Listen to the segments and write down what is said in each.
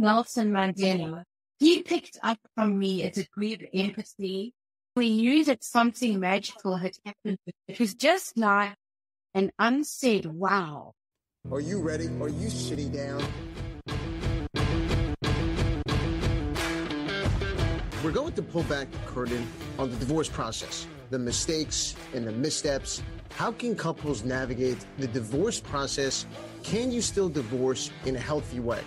Nelson Mandela, he picked up from me a degree of empathy. We knew that something magical had happened. It was just like an unsaid wow. Are you ready? Are you sitting down? We're going to pull back the curtain on the divorce process, the mistakes and the missteps. How can couples navigate the divorce process? Can you still divorce in a healthy way?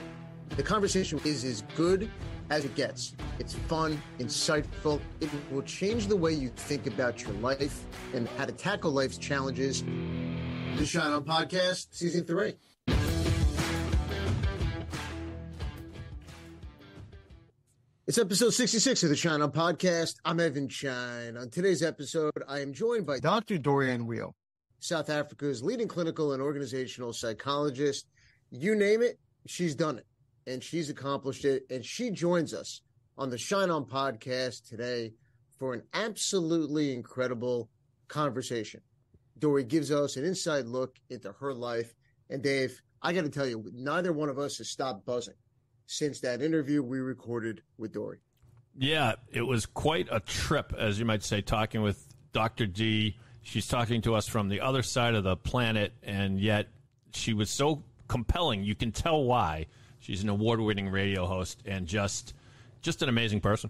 The conversation is as good as it gets. It's fun, insightful. It will change the way you think about your life and how to tackle life's challenges. The Schein On Podcast, Season 3. It's episode 66 of the Schein On Podcast. I'm Evan Schein. On today's episode, I am joined by Dr. Dorianne Weil, South Africa's leading clinical and organizational psychologist. You name it, she's done it, and she's accomplished it. And she joins us on the Schein On Podcast today for an absolutely incredible conversation. Dory gives us an inside look into her life. And Dave, I got to tell you, neither one of us has stopped buzzing since that interview we recorded with Dory. Yeah, it was quite a trip, as you might say, talking with Dr. D. She's talking to us from the other side of the planet, and yet she was so compelling. You can tell why. She's an award-winning radio host and just an amazing person.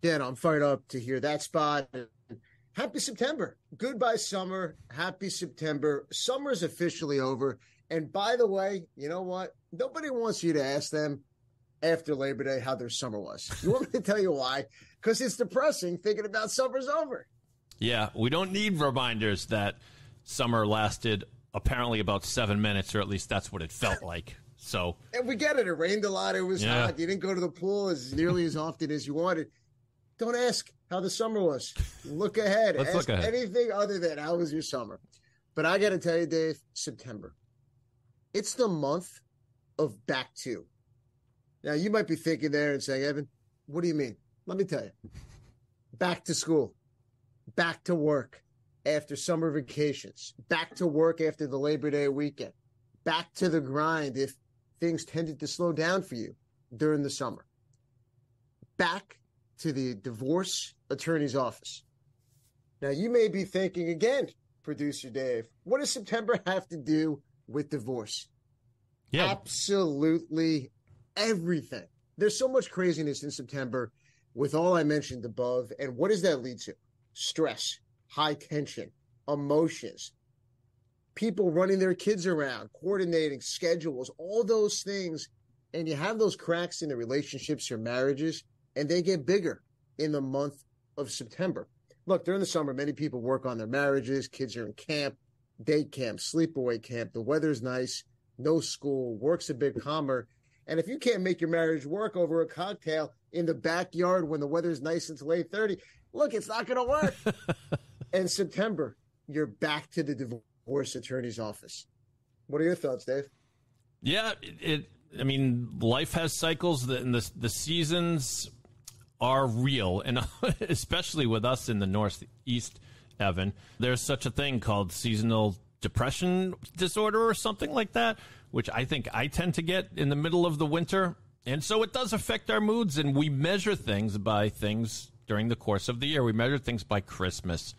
Yeah, no, I'm fired up to hear that spot. Happy September. Goodbye, summer. Happy September. Summer's officially over. And by the way, you know what? Nobody wants you to ask them after Labor Day how their summer was. You want me to tell you why? Because it's depressing thinking about summer's over. Yeah, we don't need reminders that summer lasted apparently about 7 minutes, or at least that's what it felt like. So, and we get it. It rained a lot. It was hot. You didn't go to the pool as nearly as often as you wanted. Don't ask how the summer was. Look ahead. Ask anything other than how was your summer. But I got to tell you, Dave, September. It's the month of back to. Now, you might be thinking there and saying, Evan, what do you mean? Let me tell you. Back to school. Back to work after summer vacations. Back to work after the Labor Day weekend. Back to the grind if things tended to slow down for you during the summer. Back to the divorce attorney's office. Now, you may be thinking again, producer Dave, what does September have to do with divorce? Yeah. Absolutely everything. There's so much craziness in September with all I mentioned above. And what does that lead to? Stress, high tension, emotions, people running their kids around, coordinating schedules, all those things. And you have those cracks in the relationships or marriages, and they get bigger in the month of September. Look, during the summer, many people work on their marriages. Kids are in camp, day camp, sleepaway camp. The weather's nice, no school, work's a bit calmer. And if you can't make your marriage work over a cocktail in the backyard when the weather's nice until 8:30, look, it's not going to work. And September, you're back to the divorce attorney's office. What are your thoughts, Dave? Yeah, I mean, life has cycles, and the seasons are real, and especially with us in the Northeast, Evan, there's such a thing called seasonal depression disorder or something like that, which I think I tend to get in the middle of the winter. And so it does affect our moods, and we measure things by things during the course of the year. We measure things by Christmas,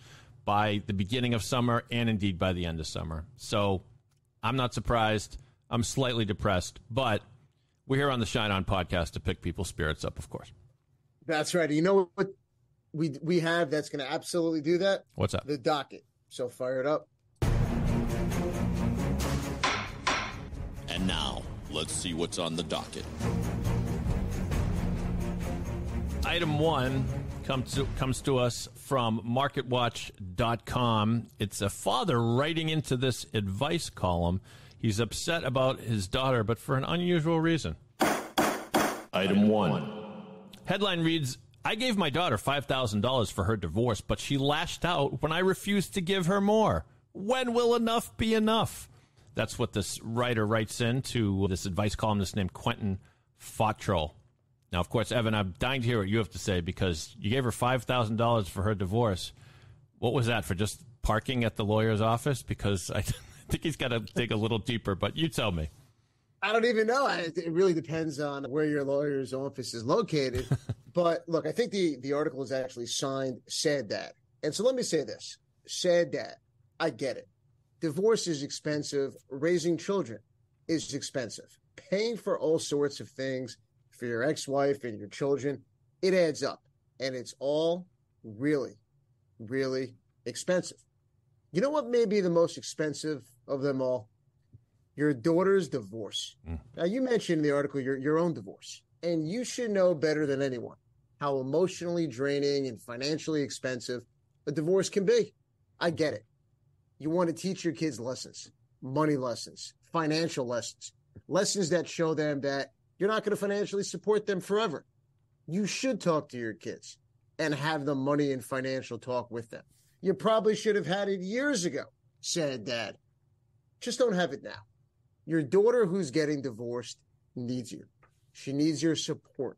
by the beginning of summer, and indeed by the end of summer. So I'm not surprised. I'm slightly depressed, but we're here on the Schein On Podcast to pick people's spirits up, of course. That's right. You know what we have that's going to absolutely do that? What's that? The docket. So fire it up. And now, let's see what's on the docket. Item 1 comes to us from MarketWatch.com. It's a father writing into this advice column. He's upset about his daughter, but for an unusual reason. Item 1. Headline reads, I gave my daughter $5,000 for her divorce, but she lashed out when I refused to give her more. When will enough be enough? That's what this writer writes into this advice columnist named Quentin Fottrell. Now, of course, Evan, I'm dying to hear what you have to say because you gave her $5,000 for her divorce. What was that, for just parking at the lawyer's office? Because I think he's got to dig a little deeper, but you tell me. I don't even know. It really depends on where your lawyer's office is located. But look, I think the article is actually signed Sad Dad. And so let me say this. Sad Dad, I get it. Divorce is expensive. Raising children is expensive. Paying for all sorts of things for your ex-wife and your children, it adds up. And it's all really, really expensive. You know what may be the most expensive of them all? Your daughter's divorce. Now, you mentioned in the article your own divorce, and you should know better than anyone how emotionally draining and financially expensive a divorce can be. I get it. You want to teach your kids lessons, money lessons, financial lessons, lessons that show them that you're not going to financially support them forever. You should talk to your kids and have the money and financial talk with them. You probably should have had it years ago, said Dad. Just don't have it now. Your daughter who's getting divorced needs you. She needs your support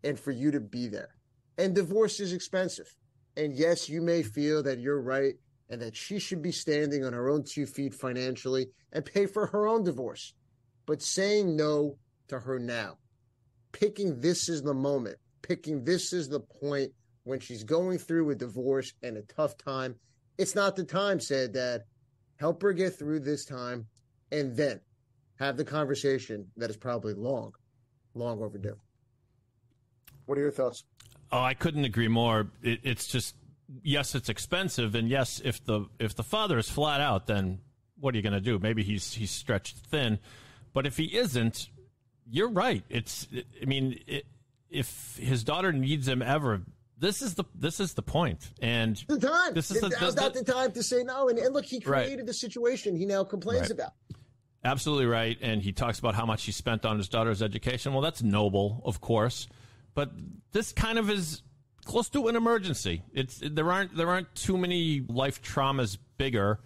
and for you to be there. And divorce is expensive. And yes, you may feel that you're right and that she should be standing on her own 2 feet financially and pay for her own divorce. But saying no to her now, picking this as the moment, picking this as the point when she's going through a divorce and a tough time, it's not the time, said Dad. Help her get through this time and then have the conversation that is probably long overdue. What are your thoughts? Oh, I couldn't agree more. It's just, yes, it's expensive, and yes, if the father is flat out, then what are you going to do? Maybe he's stretched thin, but if he isn't, you're right. If his daughter needs him ever, this is the point, and the time. This is not the time to say no. And look, he created the situation he now complains about. Absolutely right, and he talks about how much he spent on his daughter's education. Well, that's noble, of course, but this kind of is close to an emergency. There aren't too many life traumas bigger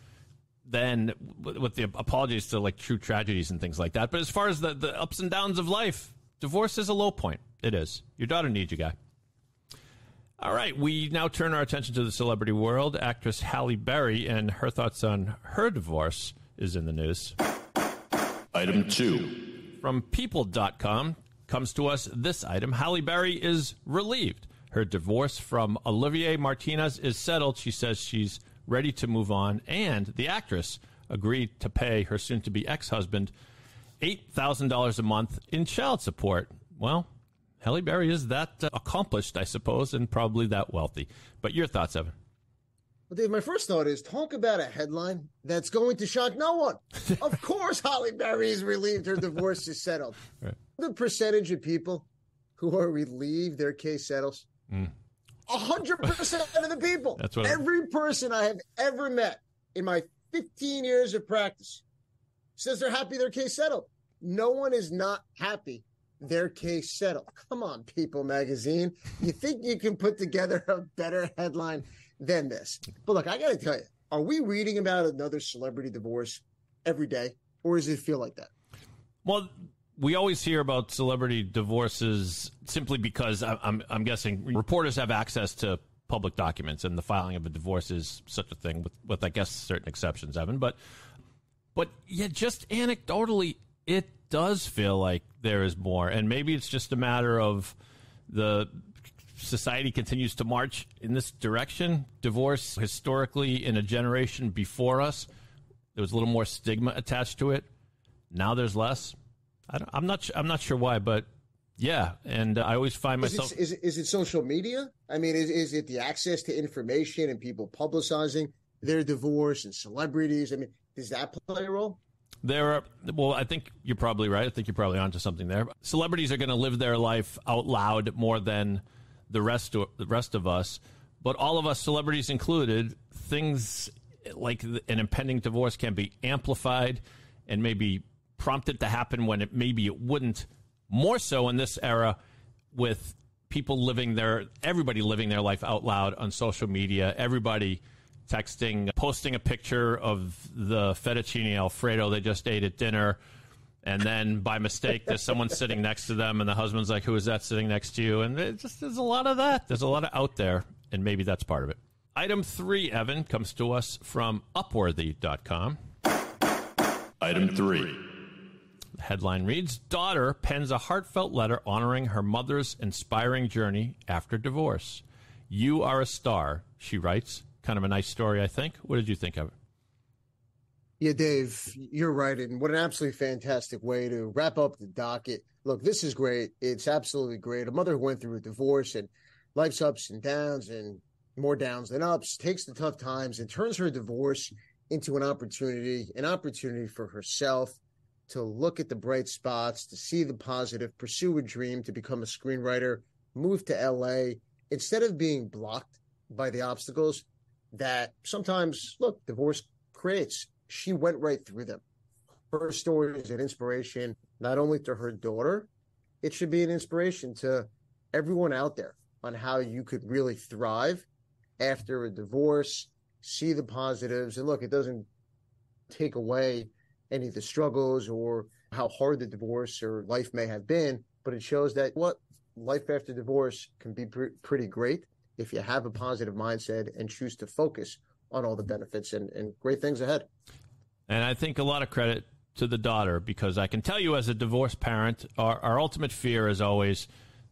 than, with the apologies to like true tragedies and things like that. But as far as the ups and downs of life, divorce is a low point. It is. Your daughter needs you, guy. All right, we now turn our attention to the celebrity world. Actress Halle Berry and her thoughts on her divorce is in the news. Item 2. From People.com comes to us this item. Halle Berry is relieved. Her divorce from Olivier Martinez is settled. She says she's ready to move on, and the actress agreed to pay her soon-to-be ex-husband $8,000 a month in child support. Well, Halle Berry is that accomplished, I suppose, and probably that wealthy. But your thoughts, Evan? Well, Dave, my first thought is talk about a headline that's going to shock no one. Of course, Halle Berry is relieved her divorce is settled. Right. The percentage of people who are relieved their case settles? 100% of the people. That's what every person I have ever met in my 15 years of practice says they're happy their case settled. No one is not happy their case settled. Come on, People magazine. You think you can put together a better headline than this? But look, I got to tell you, are we reading about another celebrity divorce every day, or does it feel like that? Well, we always hear about celebrity divorces simply because I'm guessing reporters have access to public documents, and the filing of a divorce is such a thing, with I guess certain exceptions, Evan. But yeah, just anecdotally, it does feel like there is more, and maybe it's just a matter of the society continues to march in this direction. Divorce, historically, in a generation before us, there was a little more stigma attached to it. Now there's less. I'm not sure why, but yeah. And I always find myself. Is it social media? I mean, is it the access to information and people publicizing their divorce and celebrities? I mean, does that play a role? Well, I think you're probably right. I think you're probably onto something there. Celebrities are going to live their life out loud more than the rest of us, but all of us, celebrities included, things like an impending divorce can be amplified and maybe prompted to happen when maybe it wouldn't. More so in this era, with everybody living their life out loud on social media, everybody texting, posting a picture of the fettuccine Alfredo they just ate at dinner, and then by mistake there's someone sitting next to them, and the husband's like, who is that sitting next to you? And there's a lot of that. There's a lot of out there, and maybe that's part of it. Item 3, Evan, comes to us from Upworthy.com. Item 3. Headline reads, daughter pens a heartfelt letter honoring her mother's inspiring journey after divorce. You are a star, she writes. Kind of a nice story, I think. What did you think of it? Yeah, Dave, you're right. And what an absolutely fantastic way to wrap up the docket. Look, this is great. It's absolutely great. A mother who went through a divorce and life's ups and downs and more downs than ups, takes the tough times and turns her divorce into an opportunity for herself to look at the bright spots, to see the positive, pursue a dream, to become a screenwriter, move to LA, instead of being blocked by the obstacles that sometimes, look, divorce creates. She went right through them. Her story is an inspiration, not only to her daughter, it should be an inspiration to everyone out there on how you could really thrive after a divorce, see the positives. And look, it doesn't take away any of the struggles or how hard the divorce or life may have been, but it shows that life after divorce can be pretty great if you have a positive mindset and choose to focus on all the benefits and great things ahead. And I think a lot of credit to the daughter, because I can tell you as a divorced parent, our ultimate fear is always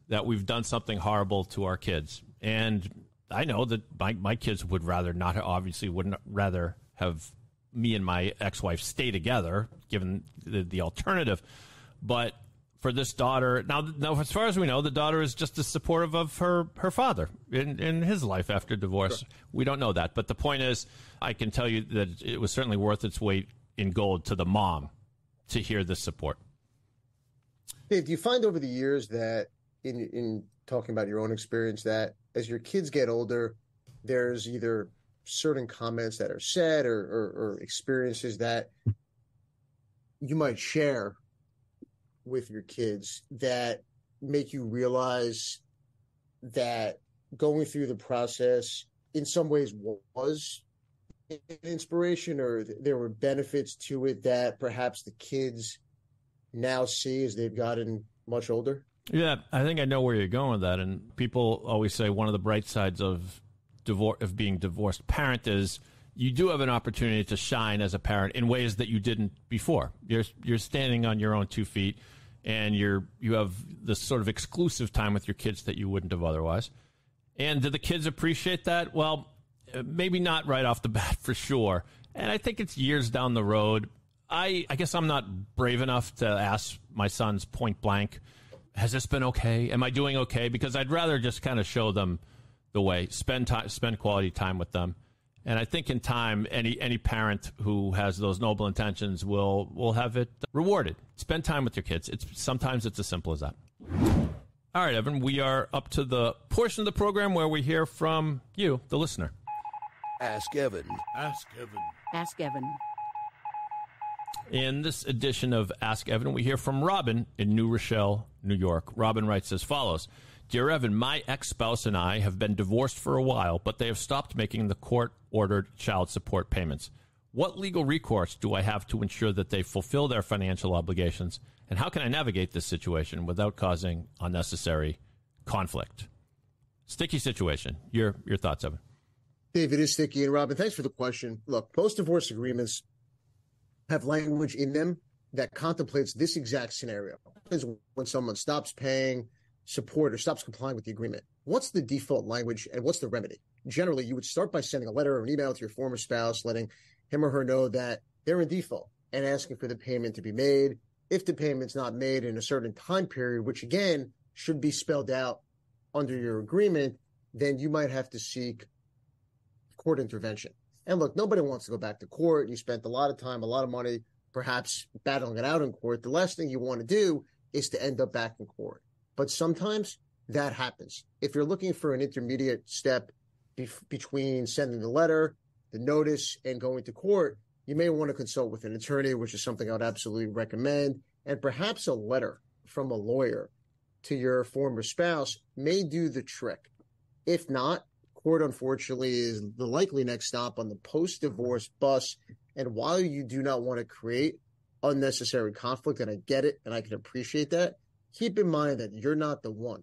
that we've done something horrible to our kids. And I know that my kids would wouldn't rather have me and my ex-wife stay together, given the alternative. But for this daughter, now, as far as we know, the daughter is just as supportive of her father in his life after divorce. Sure. We don't know that. But the point is, I can tell you that it was certainly worth its weight in gold to the mom to hear this support. Dave, do you find over the years that in talking about your own experience that as your kids get older, there's either certain comments that are said or experiences that you might share with your kids that make you realize that going through the process in some ways was an inspiration, or there were benefits to it that perhaps the kids now see as they've gotten much older? Yeah, I think I know where you're going with that. And people always say one of the bright sides of being a divorced parent is you do have an opportunity to shine as a parent in ways that you didn't before. You're standing on your own 2 feet, and you have this sort of exclusive time with your kids that you wouldn't have otherwise. And do the kids appreciate that? Well, maybe not right off the bat for sure. And I think it's years down the road. I guess I'm not brave enough to ask my sons point blank, has this been okay? Am I doing okay? Because I'd rather just kind of show them the way, spend quality time with them. And I think in time, any parent who has those noble intentions will have it rewarded. Spend time with your kids. Sometimes it's as simple as that. All right, Evan, we are up to the portion of the program where we hear from you, the listener. Ask Evan. Ask Evan. Ask Evan. In this edition of Ask Evan, we hear from Robin in New Rochelle, New York. Robin writes as follows. Dear Evan, my ex-spouse and I have been divorced for a while, but they have stopped making the court-ordered child support payments. What legal recourse do I have to ensure that they fulfill their financial obligations? And how can I navigate this situation without causing unnecessary conflict? Sticky situation. Your thoughts, Evan? Dave, it is sticky. And Robin, thanks for the question. Look, most divorce agreements have language in them that contemplates this exact scenario. Is when someone stops paying support or stops complying with the agreement. What's the default language and what's the remedy? Generally, you would start by sending a letter or an email to your former spouse, letting him or her know that they're in default and asking for the payment to be made. If the payment's not made in a certain time period, which again should be spelled out under your agreement, then you might have to seek court intervention. And look, nobody wants to go back to court. You spent a lot of time, a lot of money, perhaps battling it out in court. The last thing you want to do is to end up back in court. But sometimes that happens. If you're looking for an intermediate step between sending the letter, the notice, and going to court, you may want to consult with an attorney, which is something I would absolutely recommend. And perhaps a letter from a lawyer to your former spouse may do the trick. If not, court, unfortunately, is the likely next stop on the post-divorce bus. And while you do not want to create unnecessary conflict, and I get it, and I can appreciate that, keep in mind that you're not the one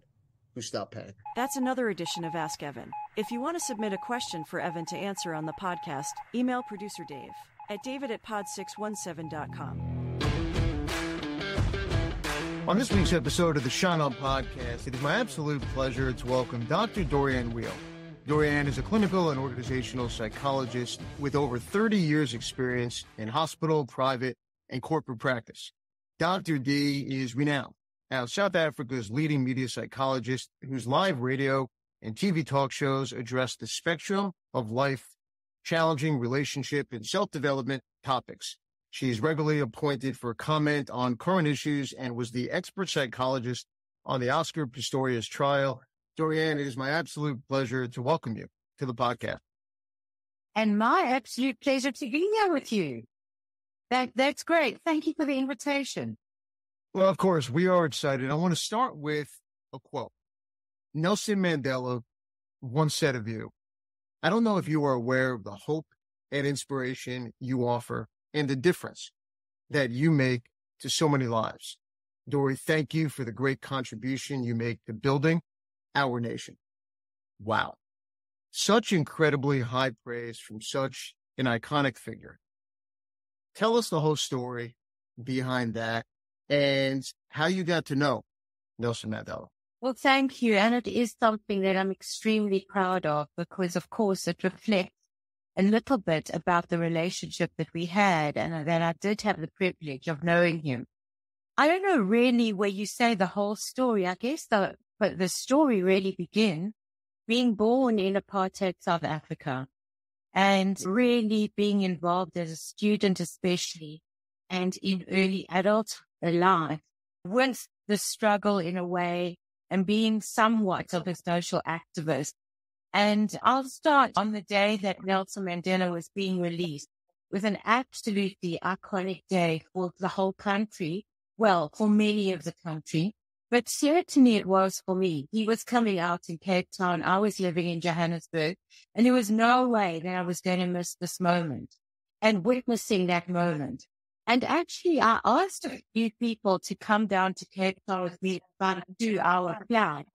who stopped paying. That's another edition of Ask Evan. If you want to submit a question for Evan to answer on the podcast, email producer Dave at david@pod617.com. On this week's episode of the Schein podcast, it is my absolute pleasure to welcome Dr. Dorianne Weil. Dorianne is a clinical and organizational psychologist with over 30 years experience in hospital, private, and corporate practice. Dr. D is renowned as South Africa's leading media psychologist whose live radio and TV talk shows address the spectrum of life, challenging relationship, and self-development topics. She is regularly appointed for comment on current issues and was the expert psychologist on the Oscar Pistorius trial. Dorianne, it is my absolute pleasure to welcome you to the podcast. And my absolute pleasure to be here with you. That's great. Thank you for the invitation. Well, of course, we are excited. I want to start with a quote. Nelson Mandela once said of you, I don't know if you are aware of the hope and inspiration you offer and the difference that you make to so many lives. Dory, thank you for the great contribution you make to building our nation. Wow. Such incredibly high praise from such an iconic figure. Tell us the whole story behind that and how you got to know Nelson Mandela. Well, thank you. And it is something that I'm extremely proud of because, of course, it reflects a little bit about the relationship that we had and that I did have the privilege of knowing him. I don't know really where you say the whole story. I guess but the story really begins being born in apartheid South Africa and really being involved as a student especially and in early adult life with the struggle in a way and being somewhat of a social activist. And I'll start on the day that Nelson Mandela was being released with an absolutely iconic day for the whole country. Well, for many of the country, but certainly it was for me. He was coming out in Cape Town. I was living in Johannesburg, and there was no way that I was going to miss this moment and witnessing that moment. And actually, I asked a few people to come down to Cape Town with me about a 2-hour flight.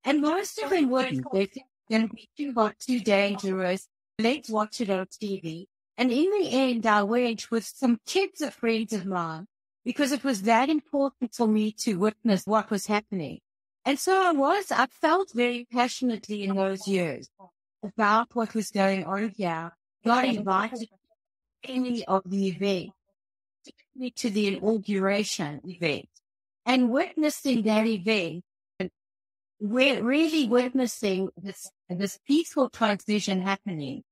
And most of them wouldn't. They think it's going to be too hot, too dangerous. Let's watch it on TV. And in the end, I went with some kids of friends of mine because it was that important for me to witness what was happening. And so I felt very passionately in those years about what was going on here. Got invited to any of the events, to the inauguration event, and witnessing that event, we're really witnessing this peaceful transition happening,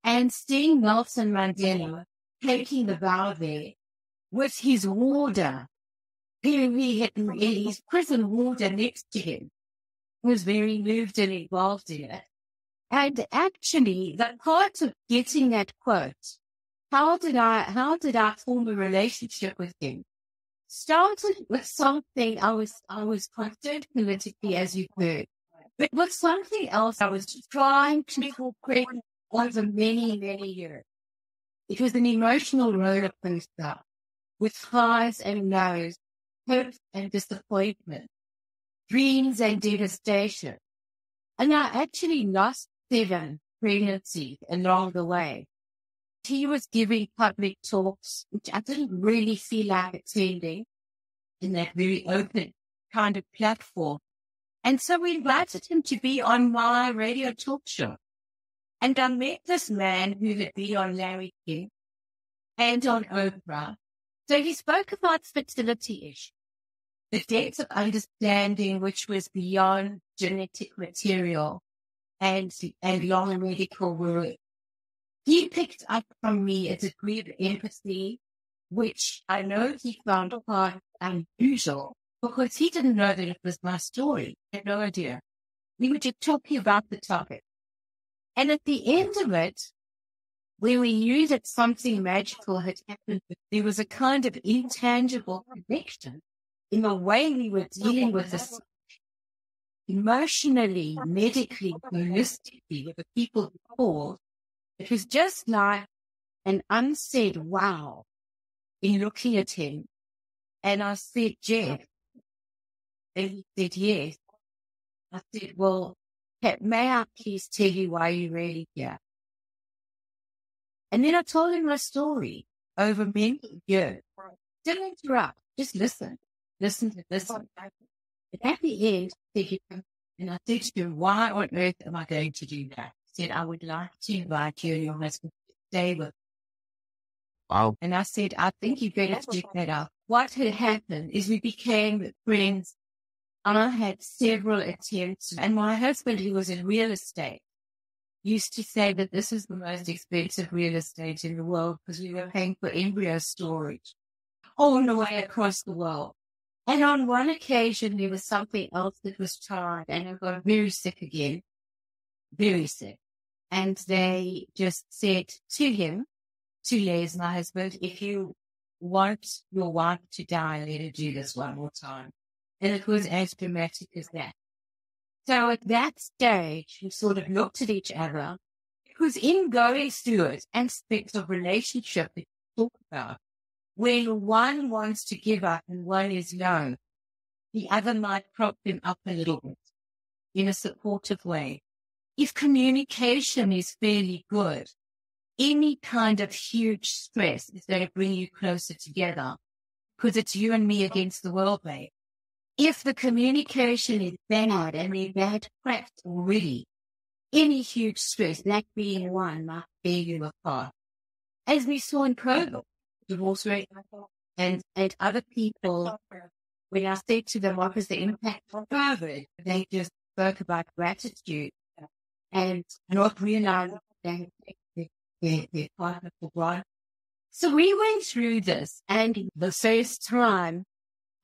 and seeing Nelson Mandela taking the bow there with his warder, his prison warder next to him, was very moved and involved in it. And actually, the part of getting that quote, how did I form a relationship with him? Started with something I was concerned politically, as you've heard, but with something else I was trying to incorporate over many, many years. It was an emotional roller coaster with highs and lows, hope and disappointment, dreams and devastation. And I actually lost 7 pregnancies along the way. He was giving public talks, which I didn't really feel like attending in that very open kind of platform. And so we invited him to be on my radio talk show. And I met this man who had been on Larry King and on Oprah. So he spoke about fertility issues, the depth of understanding which was beyond genetic material and long medical work. He picked up from me a degree of empathy, which I know he found quite unusual because he didn't know that it was my story. He had no idea. We were just talking about the topic. And at the end of it, when we knew that something magical had happened, there was a kind of intangible connection in the way we were dealing with this emotionally, medically, holistically with the people who called. It was just like an unsaid wow in looking at him. And I said, Jeff. And he said, yes. I said, well, may I please tell you why you're really here? And then I told him my story over many years. Didn't interrupt, just listen listen to this one. But at the end, and I said to him, why on earth am I going to do that? He said, I would like to invite you and your husband to stay with me. Wow. And I said, I think you better check that out. What had happened is we became friends. I had several attempts, and my husband, who was in real estate, used to say that this is the most expensive real estate in the world because we were paying for embryo storage all the way across the world. And on one occasion, there was something else that was tried, and I got very sick again, very sick. And they just said to him, to Les, my husband, if you want your wife to die, let her do this one more time. And it was as dramatic as that. So at that stage, we sort of looked at each other. It was in going through it, aspects of relationship that we talk about. When one wants to give up and one is no, the other might prop them up a little bit in a supportive way. If communication is fairly good, any kind of huge stress is going to bring you closer together because it's you and me against the world, babe. If the communication is bad and we've had cracked already, any huge stress, that being one, might bear you apart. As we saw in COVID, divorce rate, and other people, when I said to them, what was the impact of COVID, they just spoke about gratitude and not realizing that their partner for granted. So we went through this, and the first time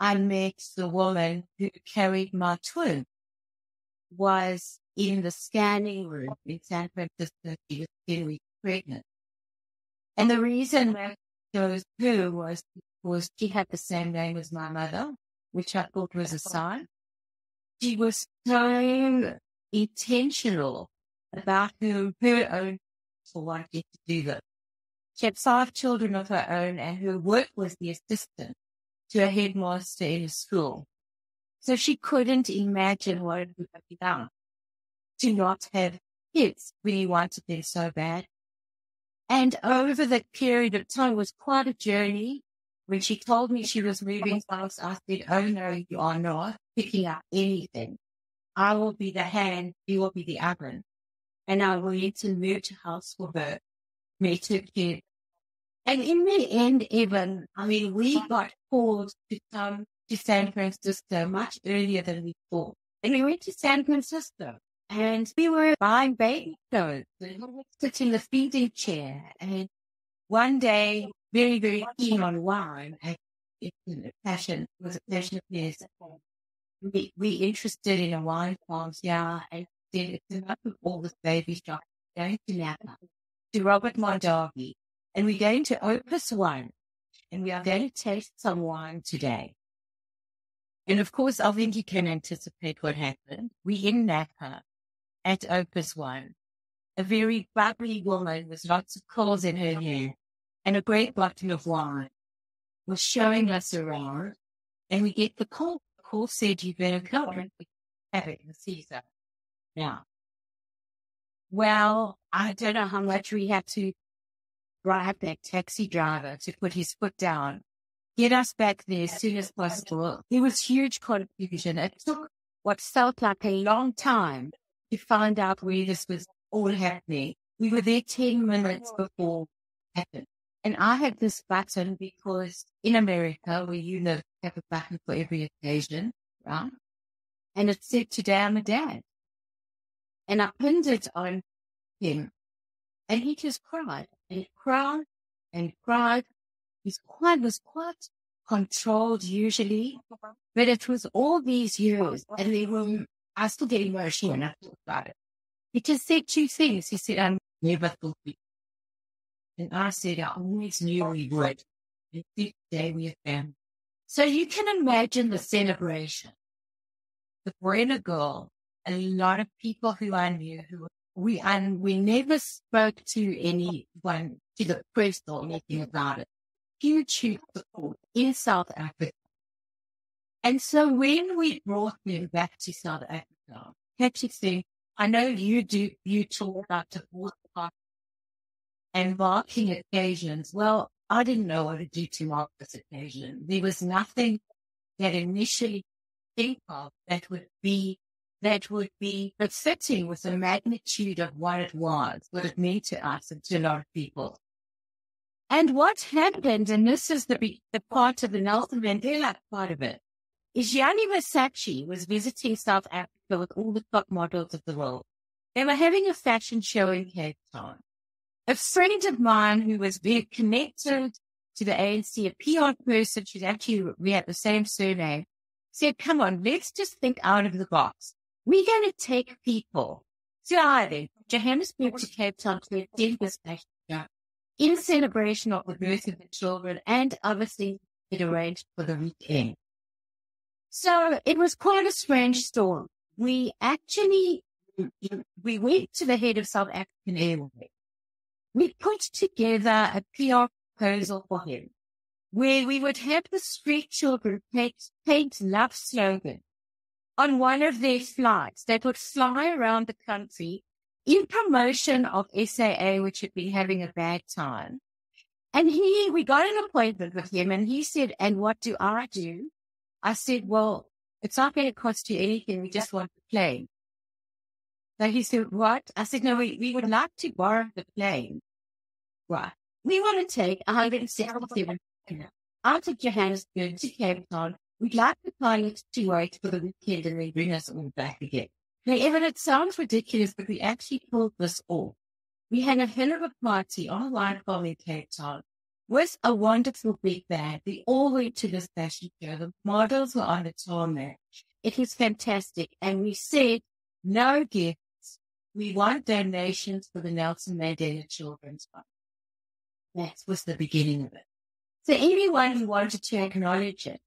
I met the woman who carried my twin was in the scanning room in San Francisco. She was 10 weeks pregnant. And the reason that I chose her was because she had the same name as my mother, which I thought was a sign. She was so intentional about her own for wanting to do this. She had 5 children of her own, and her work was the assistant to a headmaster in a school. So she couldn't imagine what it would be done to not have kids when you wanted them so bad. And over the period of time, it was quite a journey. When she told me she was moving house, I said, oh no, you are not picking up anything. I will be the hand, you will be the oven. And I went to move to house for her, met her kid. And in the end, even, we got called to come to San Francisco much earlier than we thought. And we went to San Francisco, and we were buying baby clothes. We were sitting in the feeding chair, and one day, very, very keen on wine, it was a passion of theirs. We interested in a wine farm, yeah, and then it's enough of all this baby shop. Going to Napa, to Robert Mondavi, and we're going to Opus Wine, and we are going to taste some wine today. And of course, I think you can anticipate what happened. We in Napa at Opus Wine, a very bubbly woman with lots of curls in her hair and a great bottle of wine was showing us around, and we get the call. The call said, you better come and we have it in the Caesar. Now, well, I don't know how much we had to bribe that taxi driver to put his foot down, get us back there as soon as possible. There was huge confusion. It took what felt like a long time to find out where this was all happening. We were there 10 minutes before it happened. And I had this button because in America, where you live, have a button for every occasion, right? And it said, today I'm a dad. And I pinned it on him. And he just cried and cried and cried. His cry was quite controlled usually, but it was all these years. And I still get emotional when I talk about it. He just said 2 things. He said, I never thought we. And I said, I always knew we would. And this day we have family. So you can imagine the celebration. The boy and a girl, a lot of people who I knew we never spoke to anyone, to the press or anything about it. Huge support in South Africa. And so when we brought them back to South Africa, I had to think, I know you talk about divorce parties and marking occasions. Well, I didn't know what to do to mark this occasion. There was nothing that initially think of that would be befitting with the magnitude of what it was, what it meant to us and to a lot of people. And what happened, and this is the part of the Nelson Mandela part of it, is Gianni Versace was visiting South Africa with all the top models of the world. They were having a fashion show in Cape Town. A friend of mine who was very connected to the ANC, a PR person, we had the same surname, said, come on, let's just think out of the box. We're going to take people to either Johannesburg to Cape Town to attend this fashion show in celebration of the birth of the children and other things it arranged for the weekend. So it was quite a strange story. We went to the head of South African Airways. We put together a PR proposal for him where we would have the street children paint love slogans on one of their flights that would fly around the country in promotion of SAA, which had been having a bad time. And we got an appointment with him and he said, and what do? I said, well, it's not going to cost you anything. We just want the plane. So he said, what? I said, no, we would like to borrow the plane. Right. We want to take 177 out of Johannesburg to Cape Town. We'd like the pilots to wait for the weekend and then bring us all back again. Now, Evan, it sounds ridiculous, but we actually pulled this off. We had a hell of a party on a line from in Cape Town with a wonderful big band. We all went to this fashion show. The models were on the tarmac. It was fantastic. And we said, no gifts. We want donations for the Nelson Mandela Children's Fund. That was the beginning of it. So anyone who wanted to acknowledge it,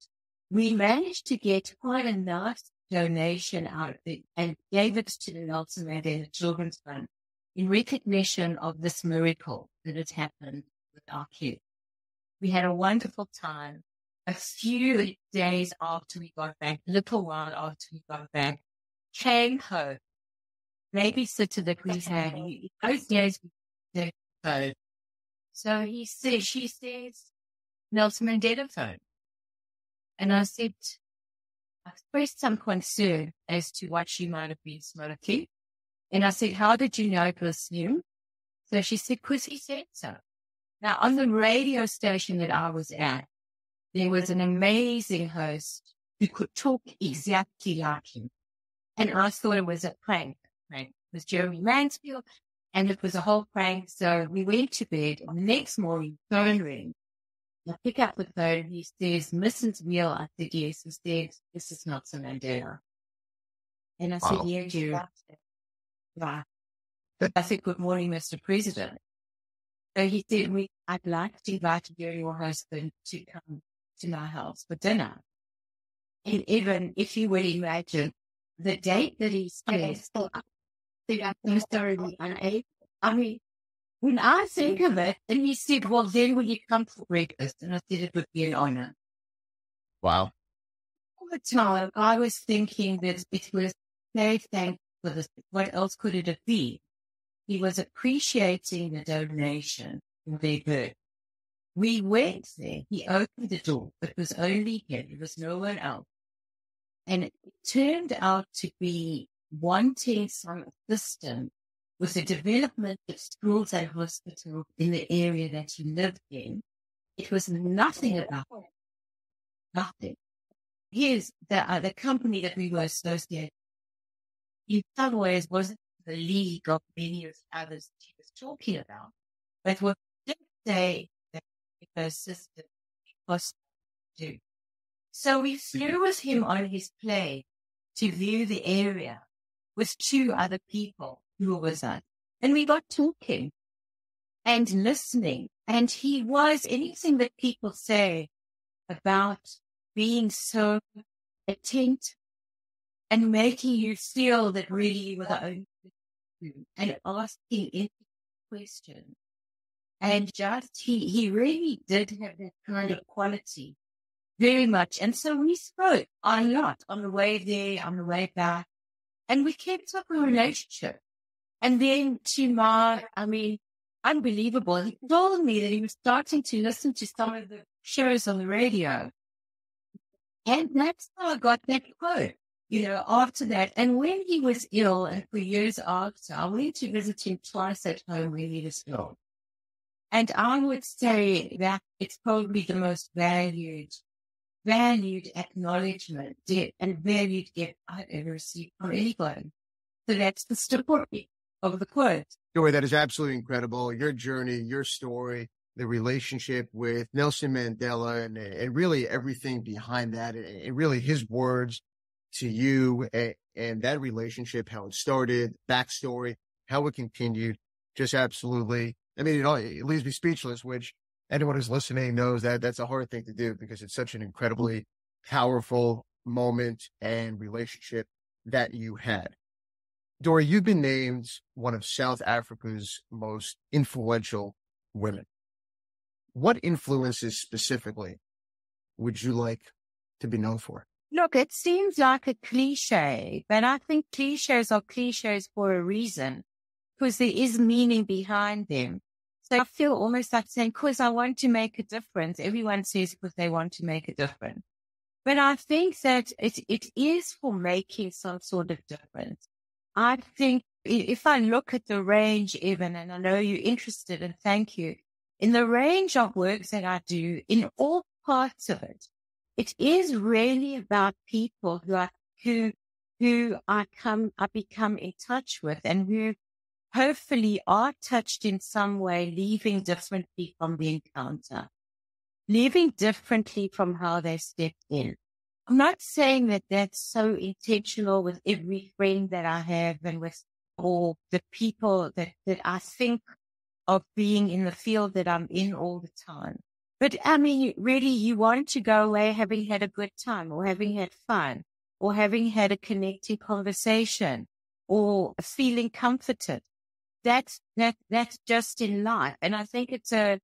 we managed to get quite a nice donation out of it and gave it to the Nelson Mandela Children's Fund in recognition of this miracle that had happened with our kids. We had a wonderful time. A few days after we got back, a little while after we got back, came home. Babysitter that we had, those days we did phone. So she says, Nelson Mandela phone. And I said, I expressed some concern as to what she might have been smoking. And I said, how did you know it was him? So she said, because he said so. Now, on the radio station that I was at, there was an amazing host who could talk exactly like him. And I thought it was a prank. It was Jeremy Mansfield, and it was a whole prank. So we went to bed, and the next morning, phone rang. I pick up the phone, he says, Mrs. Weil. I said, yes. He says, this is Nelson Mandela. And I said, yeah, Jerry. Right. I said, good morning, Mr. President. So he said, I'd like to invite you and your husband to come to my house for dinner. And even if you would imagine the date that he says, I'm thoroughly unable. I mean, when I think of it, and he said, well, then will you come for breakfast? And I said, it would be an honor. Wow. All the time, I was thinking that it was very thankful for this. What else could it have been? He was appreciating the donation for their birth. We went there. He opened the door. It was only him. There was no one else. And it turned out to be wanting some assistance with the development of schools and hospitals in the area that he lived in. It was nothing about it. Nothing. Here's the company that we were associated with. In some ways wasn't the league of many of the others he was talking about, but what did say that ecosystem was to do. So we flew with him on his plane to view the area with two other people who were with us. And we got talking and listening. And he was anything that people say about being so attentive and making you feel that really you were the only person and asking any question. And just, he really did have that kind of quality, very much. And so we spoke a lot on the way there, on the way back, and we kept up a relationship. And then unbelievable, he told me that he was starting to listen to some of the shows on the radio. And that's how I got that quote, after that. And when he was ill, and for years after, I went to visit him twice at home when he was ill. And I would say that it's probably the most valued acknowledgement and valued gift I've ever received from anyone. So that's the story of the quote. Dori, that is absolutely incredible. Your journey, your story, the relationship with Nelson Mandela, and really everything behind that, and really his words to you, and that relationship, how it started, backstory, how it continued, just absolutely. I mean, it leaves me speechless, which anyone who's listening knows that that's a hard thing to do because it's such an incredibly powerful moment and relationship that you had. Dori, you've been named one of South Africa's most influential women. What influences specifically would you like to be known for? Look, it seems like a cliche, but I think cliches are cliches for a reason, because there is meaning behind them. So I feel almost like saying, because I want to make a difference. Everyone says because they want to make a difference. But I think that it is for making some sort of difference. I think if I look at the range, Evan, and I know you're interested, and thank you, in the range of work that I do, in all parts of it, it is really about people who I become in touch with, and who hopefully are touched in some way, leaving differently from the encounter, leaving differently from how they stepped in. I'm not saying that that's so intentional with every friend that I have and with all the people that I think of being in the field that I'm in all the time. But I mean, really, you want to go away having had a good time, or having had fun, or having had a connecting conversation, or feeling comforted. That's just in life. And I think it's an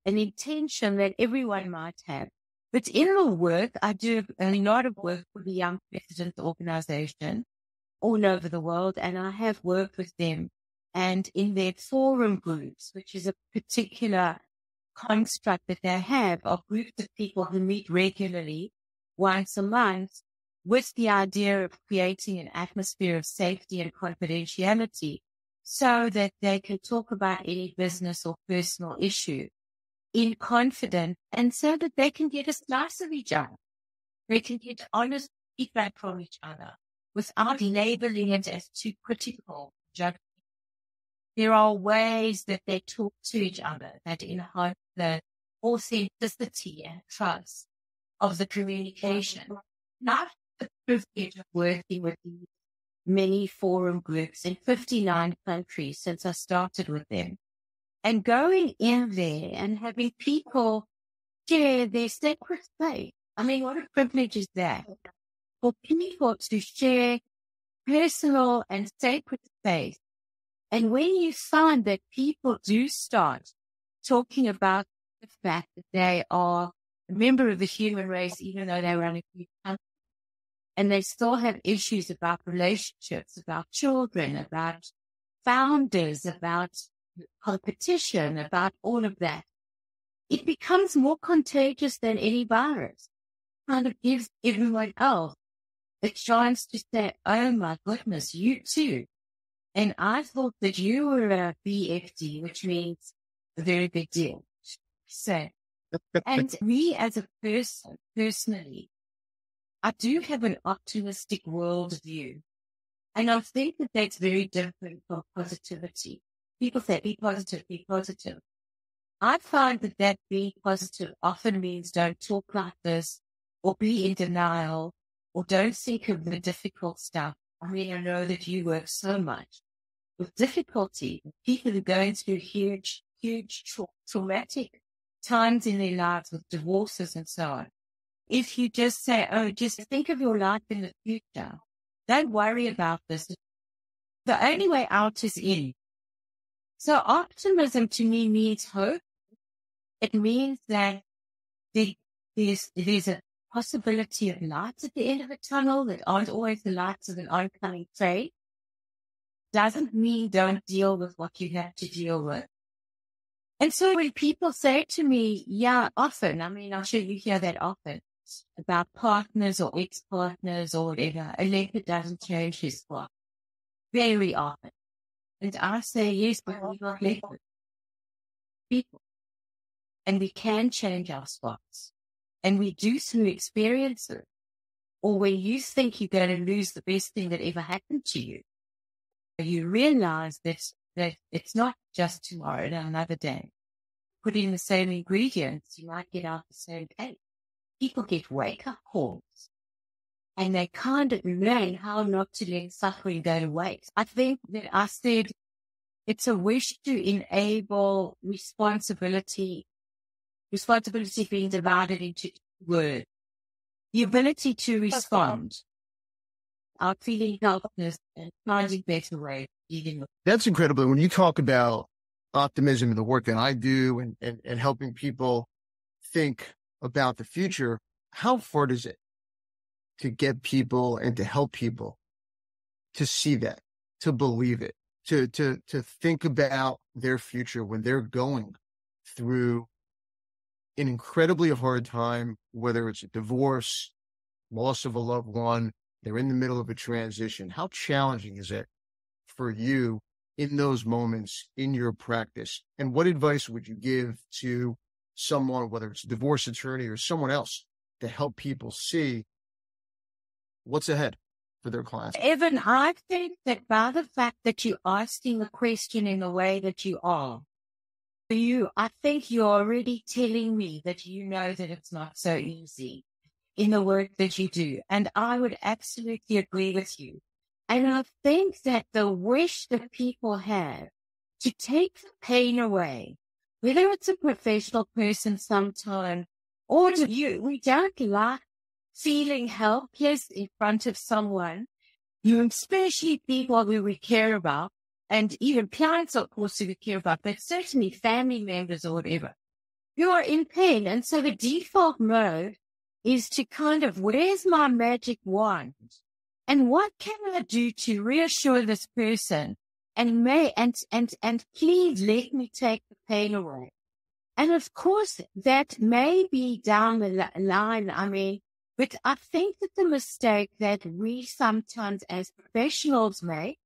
intention that everyone might have. But in the work, I do a lot of work with the Young Presidents Organization all over the world, and I have worked with them and in their forum groups, which is a particular construct that they have of groups of people who meet regularly once a month, with the idea of creating an atmosphere of safety and confidentiality so that they can talk about any business or personal issue in confidence, and so that they can get a slice of each other. They can get honest feedback from each other without labeling it as too critical. There are ways that they talk to each other that enhance the authenticity and trust of the communication. Not the privilege of working with these many forum groups in 59 countries since I started with them, and going in there and having people share their sacred space. I mean, what a privilege is that for people to share personal and sacred space. And when you find that people do start talking about the fact that they are a member of the human race, even though they run a few countries, and they still have issues about relationships, about children, about founders, about competition, about all of that, it becomes more contagious than any virus. Kind of gives everyone else a chance to say, oh my goodness, you too. And I thought that you were a BFD, which means a very big deal. So, and me as a person, personally, I do have an optimistic worldview. And I think that that's very different from positivity. People say, be positive, be positive. I find that being positive often means don't talk like this, or be in denial, or don't think of the difficult stuff. I mean, I know that you work so much with difficulty. People who are going through huge traumatic times in their lives with divorces and so on. If you just say, oh, just think of your life in the future, don't worry about this. The only way out is in. So optimism to me means hope. It means that there's a possibility of lights at the end of a tunnel that aren't always the lights of an oncoming train. Doesn't mean don't deal with what you have to deal with. And so when people say to me, yeah, often, I mean, I'm sure you hear that often, about partners or ex-partners or whatever, a leopard doesn't change his spots very often. And I say, yes, but we're not leopards. People. And we can change our spots. And we do through experiences. Or when you think you're going to lose the best thing that ever happened to you, you realize that it's not just tomorrow and another day. Put in the same ingredients, you might get out the same cake. People get wake-up calls. And they kind of learn how not to let suffering go to waste. I think that I said it's a wish to enable responsibility being divided into words. The ability to respond, our feeling helplessness, and finding better ways of dealing with. That's incredible. When you talk about optimism in the work that I do and helping people think about the future, how hard is it to get people and to help people to see that, to believe it, to think about their future when they're going through an incredibly hard time, whether it's a divorce, loss of a loved one, they're in the middle of a transition. How challenging is it for you in those moments in your practice? And what advice would you give to someone, whether it's a divorce attorney or someone else, to help people see what's ahead for their clients? Evan, I think that by the fact that you're asking the question in the way that you are, I think you're already telling me that you know that it's not so easy in the work that you do. And I would absolutely agree with you. And I think that the wish that people have to take the pain away, whether it's a professional person sometime or we don't like feeling helpless in front of someone, especially people who we care about, and even clients, of course, who we care about, but certainly family members or whatever, who are in pain. And so the default mode is to kind of, where's my magic wand? And what can I do to reassure this person? And please let me take the pain away. And of course, that may be down the line. But I think that the mistake that we sometimes as professionals make,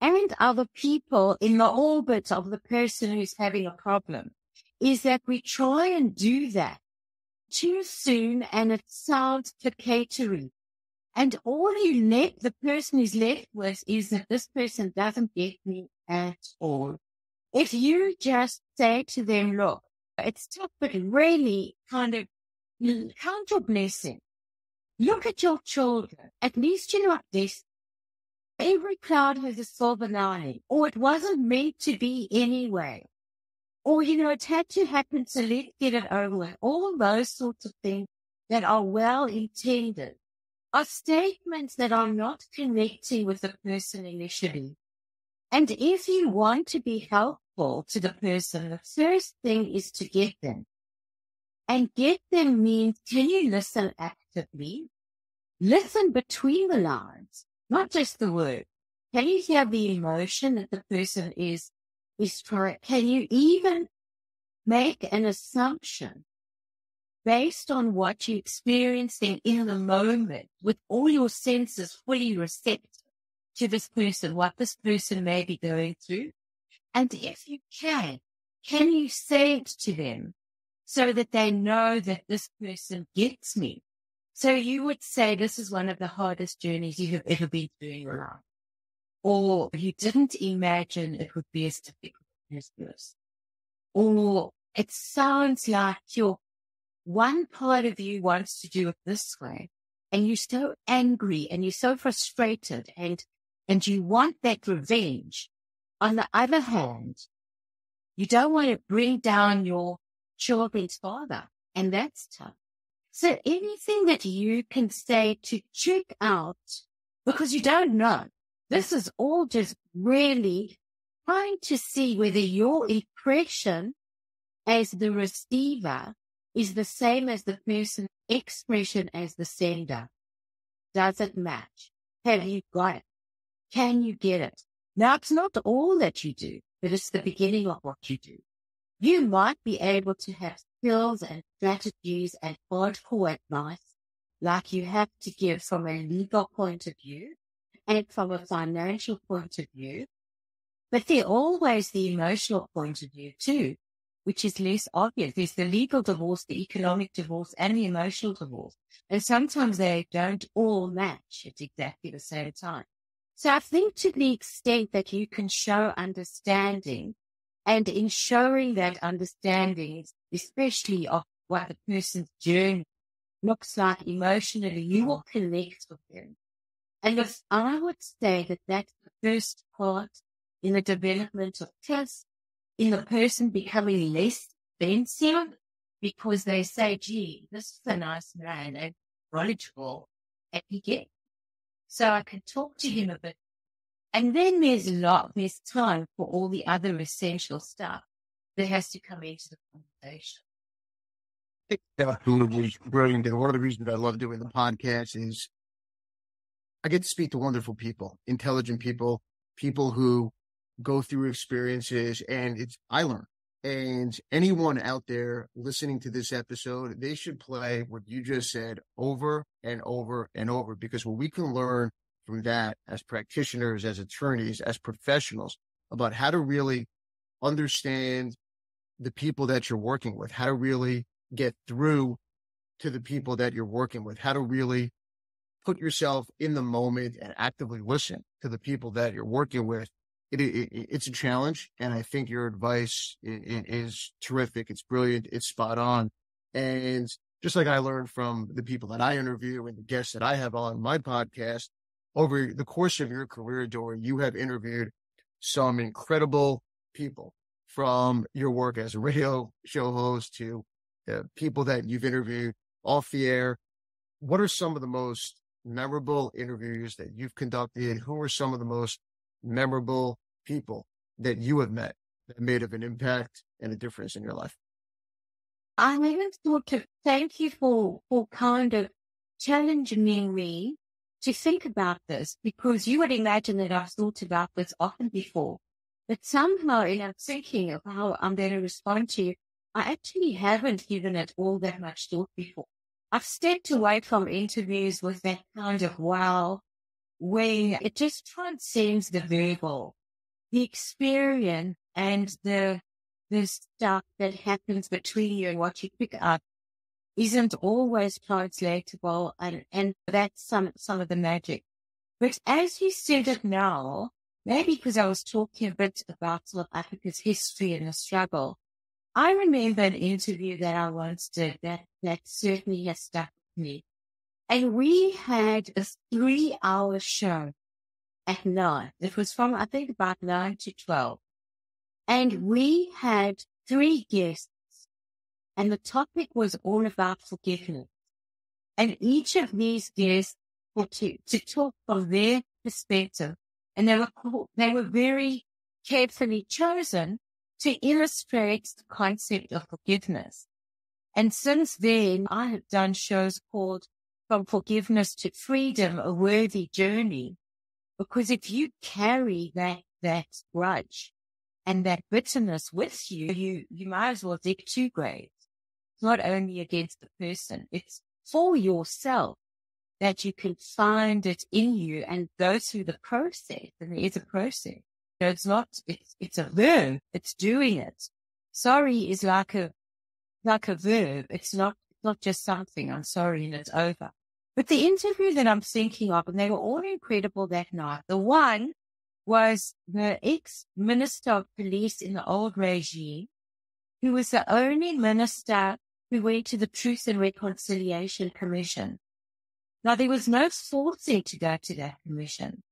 and other people in the orbit of the person who's having a problem, is that we try and do that too soon, and it sounds placatory. And all the person is left with is that this person doesn't get me at all. If you just say to them, look, it's tough, but really kind of count your blessing. Look at your children. At least you're not this. Every cloud has a silver lining, or it wasn't meant to be anyway. Or, it had to happen, so let's get it over with. All those sorts of things that are well intended are statements that are not connecting with the person initially. And if you want to be helpful to the person, the first thing is to get them. And get them means, can you listen actively? Listen between the lines, not just the word. Can you hear the emotion that the person is trying? Can you even make an assumption based on what you're experiencing in the moment, with all your senses fully receptive to this person, what this person may be going through? And if you can you say it to them so that they know that this person gets me? So you would say, this is one of the hardest journeys you have ever been through in your life. Or you didn't imagine it would be as difficult as this. Or it sounds like one part of you wants to do it this way, and you're so angry and you're so frustrated and you want that revenge. On the other hand, you don't want to bring down your children's father, and that's tough. So anything that you can say to check out, because you don't know, this is all just really trying to see whether your impression as the receiver is the same as the person's expression as the sender. Does it match? Have you got it? Can you get it? Now, it's not all that you do, but it's the beginning of what you do. You might be able to have skills and strategies and hardcore advice like you have to give from a legal point of view and from a financial point of view. But there's always the emotional point of view too, which is less obvious. There's the legal divorce, the economic divorce, and the emotional divorce. And sometimes they don't all match at exactly the same time. So I think to the extent that you can show understanding, and in showing that understanding, especially of what the person's journey looks like emotionally, you will connect with them. And I would say that that's the first part in the development of trust, in the person becoming less defensive, because they say, gee, this is a nice man and knowledgeable, and he gets. So I can talk to him a bit. And then there's time for all the other essential stuff that has to come into the conversation. I think that's absolutely brilliant. And one of the reasons I love doing the podcast is I get to speak to wonderful people, intelligent people, people who go through experiences, and I learn. And anyone out there listening to this episode, they should play what you just said over and over and over, because what we can learn from that as practitioners, as attorneys, as professionals, about how to really understand the people that you're working with, how to really get through to the people that you're working with, how to really put yourself in the moment and actively listen to the people that you're working with. It's a challenge, and I think your advice is terrific. It's brilliant. It's spot on. And just like I learned from the people that I interview and the guests that I have on my podcast, over the course of your career, Dorianne, you have interviewed some incredible people, from your work as a radio show host to the people that you've interviewed off the air. What are some of the most memorable interviews that you've conducted? Who are some of the most memorable people that you have met that made of an impact and a difference in your life? I even thought to thank you for kind of challenging me to think about this, because you would imagine that I've thought about this often before. But somehow in our thinking of how I'm going to respond to you, I actually haven't given it all that much thought before. I've stepped away from interviews with that kind of wow, where it just transcends the verbal, the experience and the stuff that happens between you and what you pick up isn't always translatable, and that's some of the magic. But as you said it now, maybe because I was talking a bit about South Africa's history and the struggle, I remember an interview that I once did that certainly has stuck with me. And we had a 3-hour show at night. It was from, I think, about 9 to 12. And we had 3 guests. And the topic was all about forgiveness. And each of these guests were to talk from their perspective. And they were very carefully chosen to illustrate the concept of forgiveness. And since then, I have done shows called From Forgiveness to Freedom, A Worthy Journey. Because if you carry that grudge and that bitterness with you, you might as well dig 2 graves. It's not only against the person, it's for yourself, that you can find it in you and go through the process. And there is a process. It's a verb. It's doing it. Sorry is like a verb. It's not just something. I'm sorry and it's over. But the interview that I'm thinking of, and they were all incredible that night. The one was the ex-minister of police in the old regime, who was the only minister who went to the Truth and Reconciliation Commission. Now, there was no forcing to go to that commission.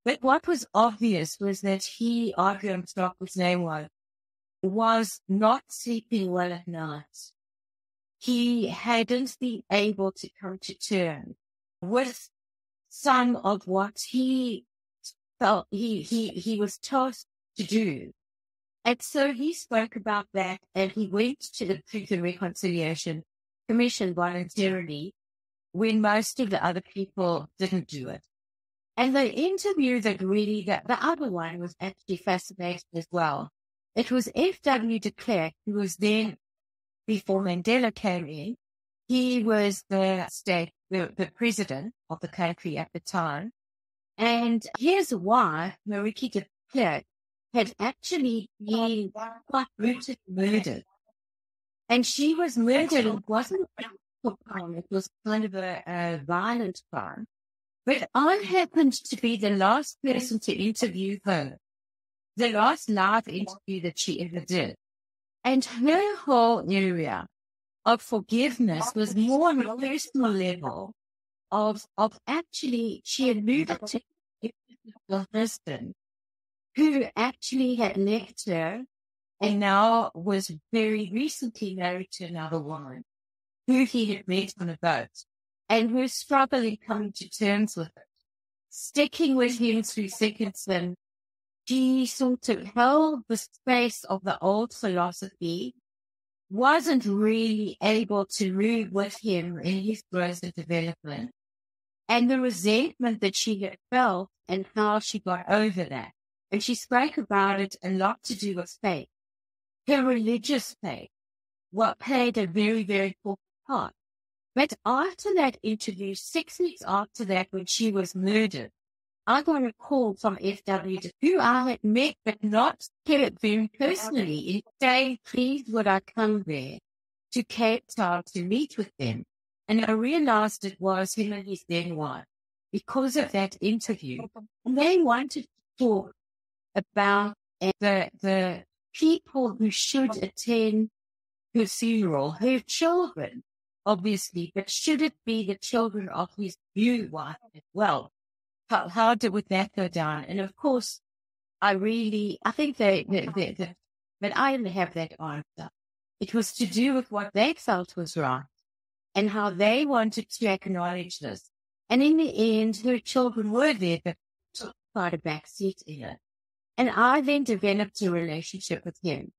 But what was obvious was that he, Adrian Stock, his name was not sleeping well at night. He hadn't been able to come to terms with some of what he felt he was tasked to do. And so he spoke about that, and he went to the Truth and Reconciliation Commission voluntarily when most of the other people didn't do it. And the interview that really, the other one was actually fascinating as well. It was F.W. de Klerk, who was then, before Mandela came in, He was the president of the country at the time. And his wife, Mariki de Klerk, had actually been quite brutally murdered. And she was murdered. It wasn't a political crime. It was kind of a violent crime. But I happened to be the last person to interview her, the last live interview that she ever did. And her whole area of forgiveness was more on a personal level of actually, she alluded to her husband, who actually had left her and now was very recently married to another woman who he had met on a boat, and who was struggling coming to terms with it. Sticking with him through thick and thin, she sort of held the space of the old philosophy, wasn't really able to move with him in his growth and development, and the resentment that she had felt and how she got over that. And she spoke about it a lot to do with faith. Her religious faith, what played a very, very important part. But after that interview, 6 weeks after that, when she was murdered, I got a call from FW, who I had met but not kept very personally, in saying, please would I come there to Cape Town to meet with them. And I realized it was him and his then wife because of that interview. And they wanted to talk about the people who should attend her funeral, her children, obviously, but should it be the children of his new wife as well? How would that go down? And of course, I think but I didn't have that answer. It was to do with what they felt was right and how they wanted to acknowledge this. And in the end, her children were there, but took quite a backseat in it. And I then developed a relationship with him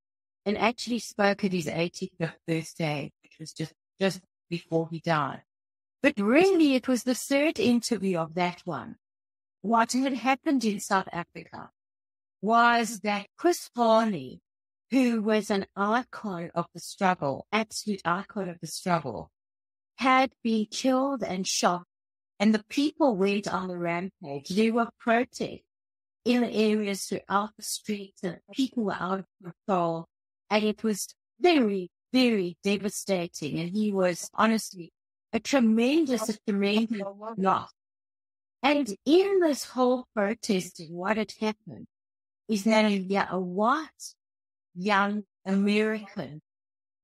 and actually spoke at his 85th birthday, which was just before he died. But really, it was the third interview of that one. What had happened in South Africa was that Chris Farley, who was an icon of the struggle, absolute icon of the struggle, had been killed and shot, and the people went on the rampage. There were protests in the areas throughout the streets, and people were out of control, and it was very, very devastating. And he was honestly a tremendous loss. And in this whole protesting, what had happened is that a white young American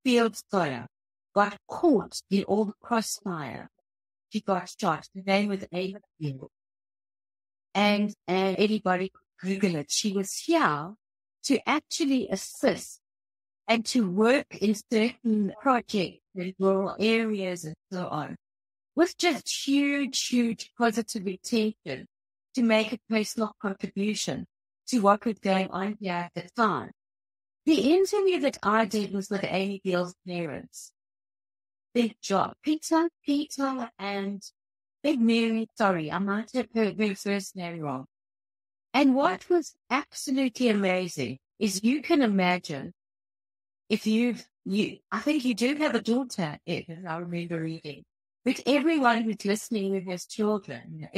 field scholar got caught in all the crossfire. She got shot. Her name was Ava Field. And anybody could Google it. She was here to actually assist and to work in certain projects in rural areas and so on, with just huge, huge positive intention to make a personal contribution to what was going on here at the time. The interview that I did was with Amy Beale's parents. Big job. Peter and Big Mary, sorry, I might have heard their first name wrong. And what was absolutely amazing is you can imagine if I think you do have a daughter, Evan, I remember reading, but everyone who's listening who has children,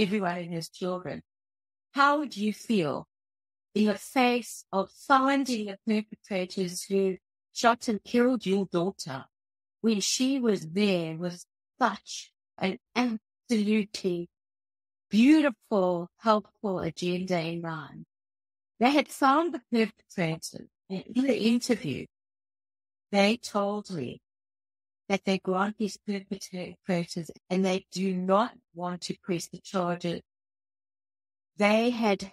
how would you feel in the face of finding the perpetrators who shot and killed your daughter when she was there with such an absolutely beautiful, helpful agenda in mind? They had found the perpetrators, and in the interview, they told me that they grant these perpetrators and they do not want to press the charges. They had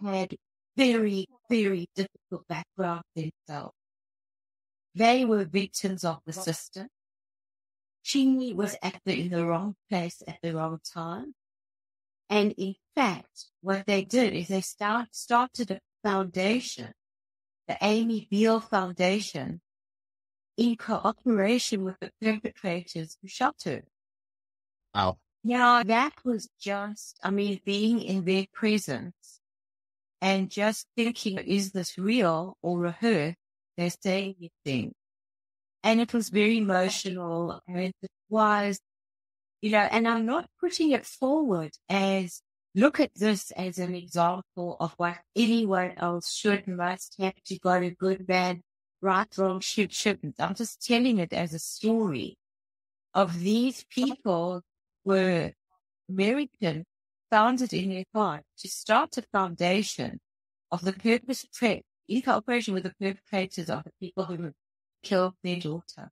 very, very difficult background themselves. They were victims of the system. She was in the wrong place at the wrong time. And in fact, what they did is they started a foundation, the Amy Beale Foundation, in cooperation with the perpetrators who shot her. Wow. Yeah, that was just, being in their presence and just thinking, is this real or rehearsed? They're saying these things. And it was very emotional. And it was And I'm not putting it forward as, look at this as an example of what anyone else should, must, have to, got a good, bad, right, wrong, shouldn't. I'm just telling it as a story of these people were American, founded in their heart to start a foundation of the in cooperation with the perpetrators of the people who killed their daughter.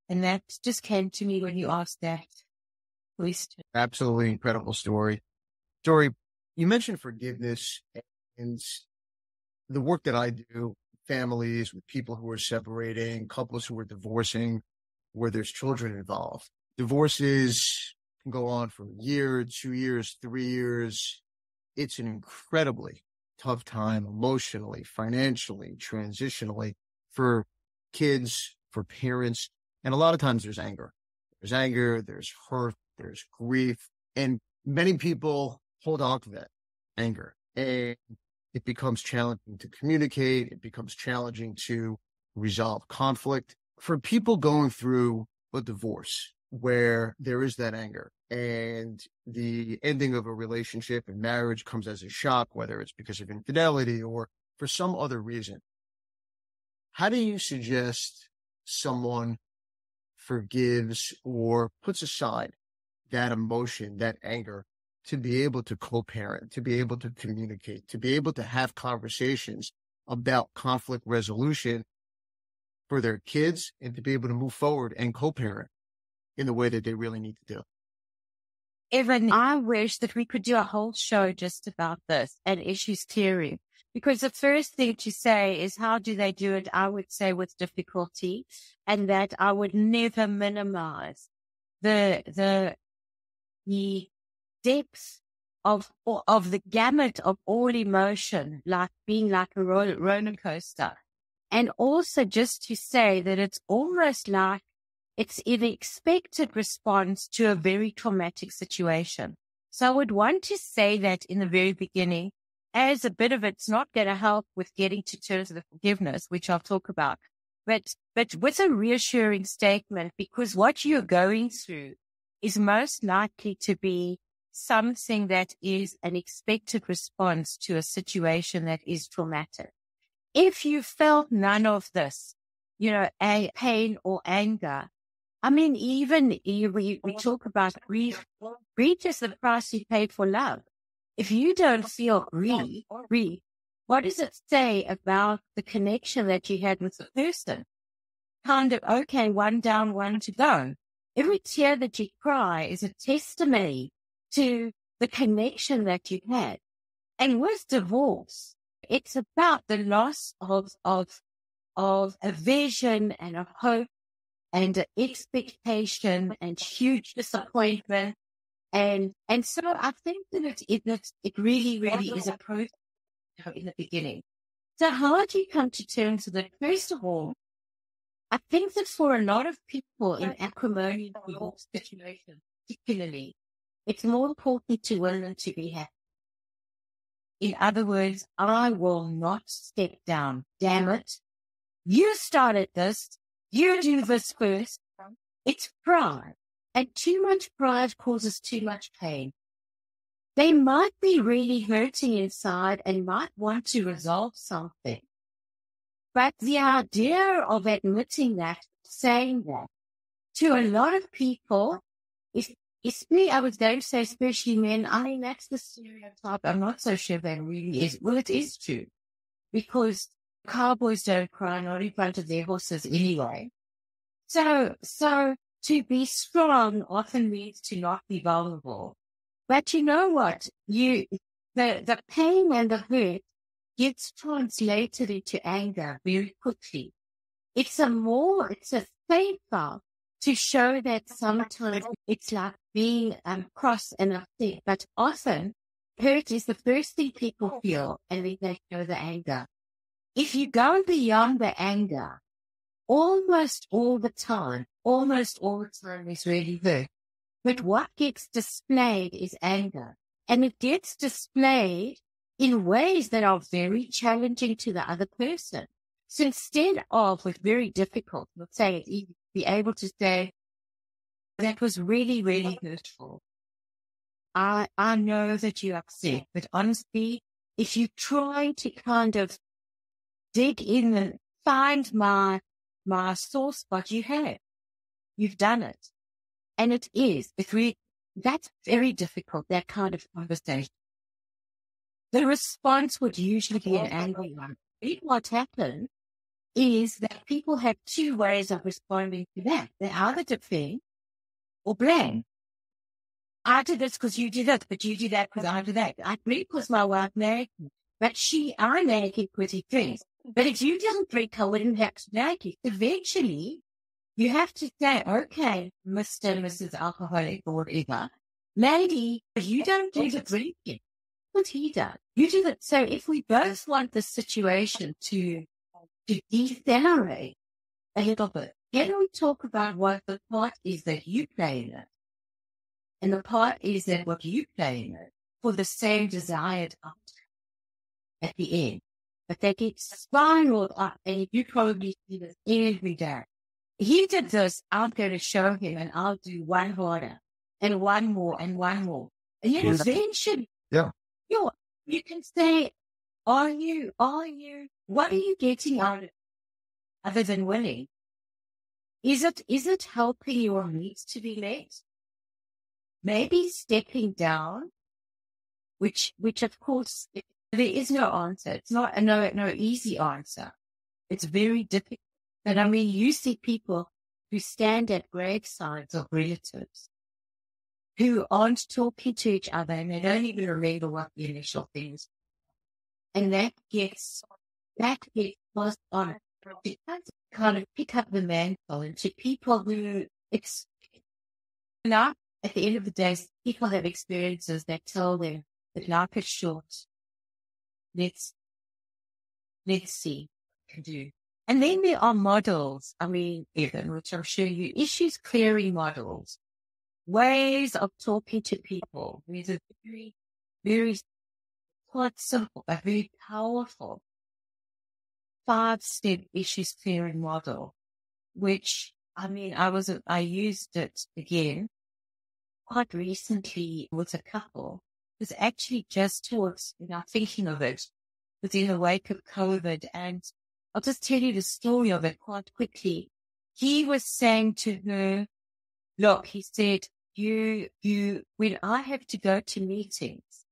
And that just came to me when you asked that question. Absolutely incredible story. Dori, you mentioned forgiveness and the work that I do, families with people who are separating, couples who are divorcing, where there's children involved. Divorces can go on for a year, 2 years, 3 years. It's an incredibly tough time emotionally, financially, transitionally for kids, for parents. And a lot of times there's anger. There's anger, there's hurt, there's grief. And many people hold on to that anger. And it becomes challenging to communicate. It becomes challenging to resolve conflict. For people going through a divorce where there is that anger and the ending of a relationship and marriage comes as a shock, whether it's because of infidelity or for some other reason, how do you suggest someone forgives or puts aside that emotion, that anger, to be able to co-parent, to be able to communicate, to be able to have conversations about conflict resolution for their kids, and to be able to move forward and co-parent in the way that they really need to do? Evan, I wish that we could do a whole show just about this and issues theory, because the first thing to say is, how do they do it? I would say with difficulty, and that I would never minimize the depth of the gamut of all emotion, like being like a roller coaster. And also just to say that it's almost like it's an expected response to a very traumatic situation. So I would want to say that in the very beginning, as a bit of it's not going to help with getting to terms with the forgiveness, which I'll talk about, but with a reassuring statement, because what you're going through is most likely to be something that is an expected response to a situation that is traumatic. If you felt none of this, a pain or anger, I mean, even we talk about grief. Grief is the price you pay for love. If you don't feel grief, what does it say about the connection that you had with the person? Kind of, okay, one down, one to go. Every tear that you cry is a testimony to the connection that you had. And with divorce, it's about the loss of a vision and a hope and an expectation and huge disappointment. And so I think that it really, really is a process in the beginning. So how do you come to terms with it? First of all, I think that for a lot of people in acrimonious divorce situations, particularly, it's more important to win than to be happy. In other words, I will not step down. Damn it. You started this. You do this first. It's pride. And too much pride causes too much pain. They might be really hurting inside and might want to resolve something. But the idea of admitting that, saying that, to a lot of people, especially, I was going to say especially men, I mean, that's the stereotype. I'm not so sure that really is. Well, it is true. Because cowboys don't cry, not in front of their horses anyway. So to be strong often means to not be vulnerable. But you know what? The pain and the hurt gets translated into anger very quickly. It's a safer to show that sometimes it's like being cross and upset, but often hurt is the first thing people feel, and then they show the anger. If you go beyond the anger, almost all the time is really hurt. But what gets displayed is anger. And it gets displayed in ways that are very challenging to the other person. So instead of, with very difficult, let's say, be able to say, That was really, really hurtful. I know that you're upset, but honestly, if you try to kind of dig in and find my sore spot, you've done it. And that's very difficult, that kind of conversation. The response would usually be an angry one. What happens is that people have two ways of responding to that. They either defend or blame. I did this because you did it, but you did that because I did that. I drink because my wife married me, but I married him because he drinks. But if you didn't drink, I wouldn't have to marry you. Eventually, you have to say, okay, Mr. and Mrs. Alcoholic or whatever, maybe you don't do the drinking. What he does. You do that. So if we both want the situation to decelerate a little bit, can we talk about what the part is that you play in it? And the part is that what you play in it for the same desired outcome at the end. But they get spiraled up, and you probably see this every day. He did this, I'm going to show him, and I'll do one harder, and one more, and one more. And yet eventually, you can say, what are you getting out of it other than winning? Is it helping your needs to be met? Maybe stepping down, which of course, there is no answer. It's not no easy answer. It's very difficult. But I mean, you see people who stand at gravesides of relatives who aren't talking to each other, and they don't even remember what the initial things. And that gets passed on to kind of pick up the mantle into people who, now at the end of the day, people have experiences that tell them that life is short. Let's see what we can do. And then there are models, Evan, which I'm sure you, issues clearing models, ways of talking to people. There's a very, very quite simple, but very powerful 5-step issues clearing model, which, I used it again quite recently with a couple. It was actually just towards, thinking of it within the wake of COVID. And I'll just tell you the story of it quite quickly. He was saying to her, look, he said, when I have to go to meetings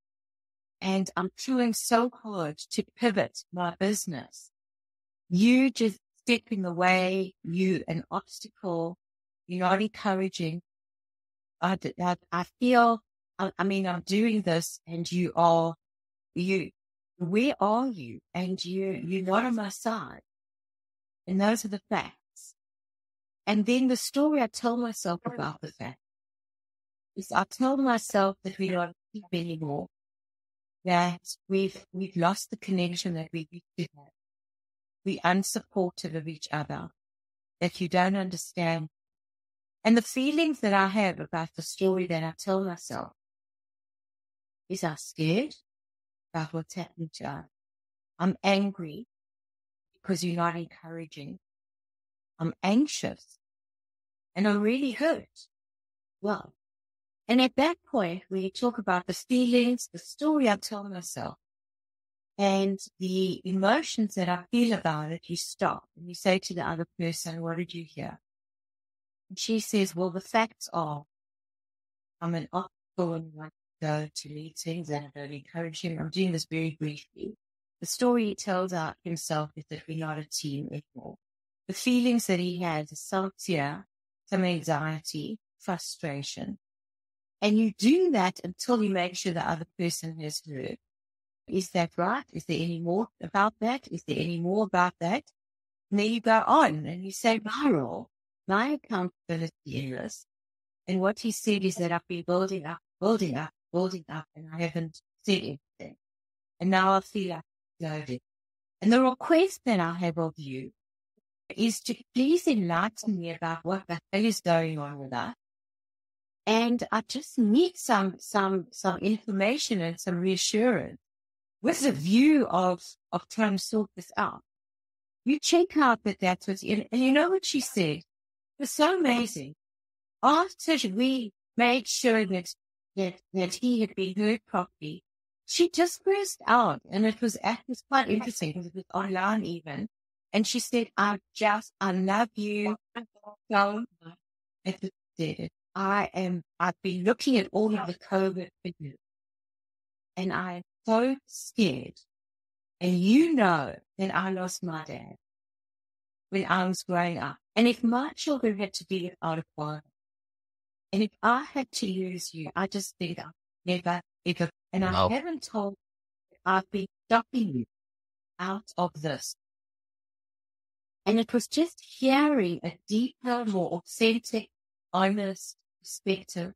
and I'm trying so hard to pivot my business, you just step in the way, you an obstacle, you're not encouraging. I feel, I'm doing this and where are you? And you're not on my side. And those are the facts. And then the story I tell myself about the facts is I tell myself that we don't keep anymore, that we've lost the connection that we used to have. We're unsupportive of each other, that you don't understand. And the feelings that I have about the story that I tell myself is I'm scared about what's happening to us. I'm angry because you're not encouraging. I'm anxious and I'm really hurt. Well, and at that point, when you talk about the feelings, the story I tell myself, and the emotions that I feel about it, you stop and you say to the other person, what did you hear? And she says, well, the facts are, I'm an obstacle and want to go to meetings and I don't encourage him. I'm doing this very briefly. The story he tells out himself is that we're not a team anymore. The feelings that he has is some fear, some anxiety, frustration. And you do that until you make sure the other person has heard. Is that right? Is there any more about that? Is there any more about that? And then you go on and you say, my role, my accountability in this. And what he said is that I've been building up, and I haven't said anything. And now I feel like loaded. And the request that I have of you is to please enlighten me about what the hell is going on with us. And I just need some information and some reassurance with the view of trying to sort this out. You check out that that's what's in. And you know what she said? It was so amazing. after we made sure that he had been heard properly, she just burst out, and it was quite interesting because it was online even. And she said, I love you so much. And she said, I've been looking at all of the COVID videos, and I'm so scared. And you know that I lost my dad when I was growing up. And if my children had to be out of one, and if I had to lose you, I just think I'll never, ever. And I haven't told you, I've been stopping you out of this. And it was just hearing a deeper, more authentic, honest perspective,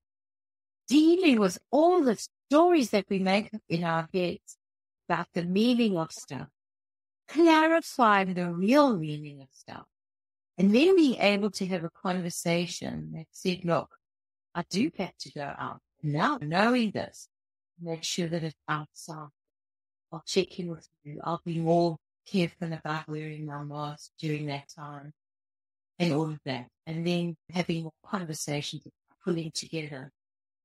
dealing with all the stories that we make up in our heads about the meaning of stuff, clarifying the real meaning of stuff, and then being able to have a conversation that said, look, I do have to go out now, knowing this, make sure that it's outside. I'll check in with you. I'll be more careful about wearing my mask during that time and all of that. And then having more conversations, pulling together.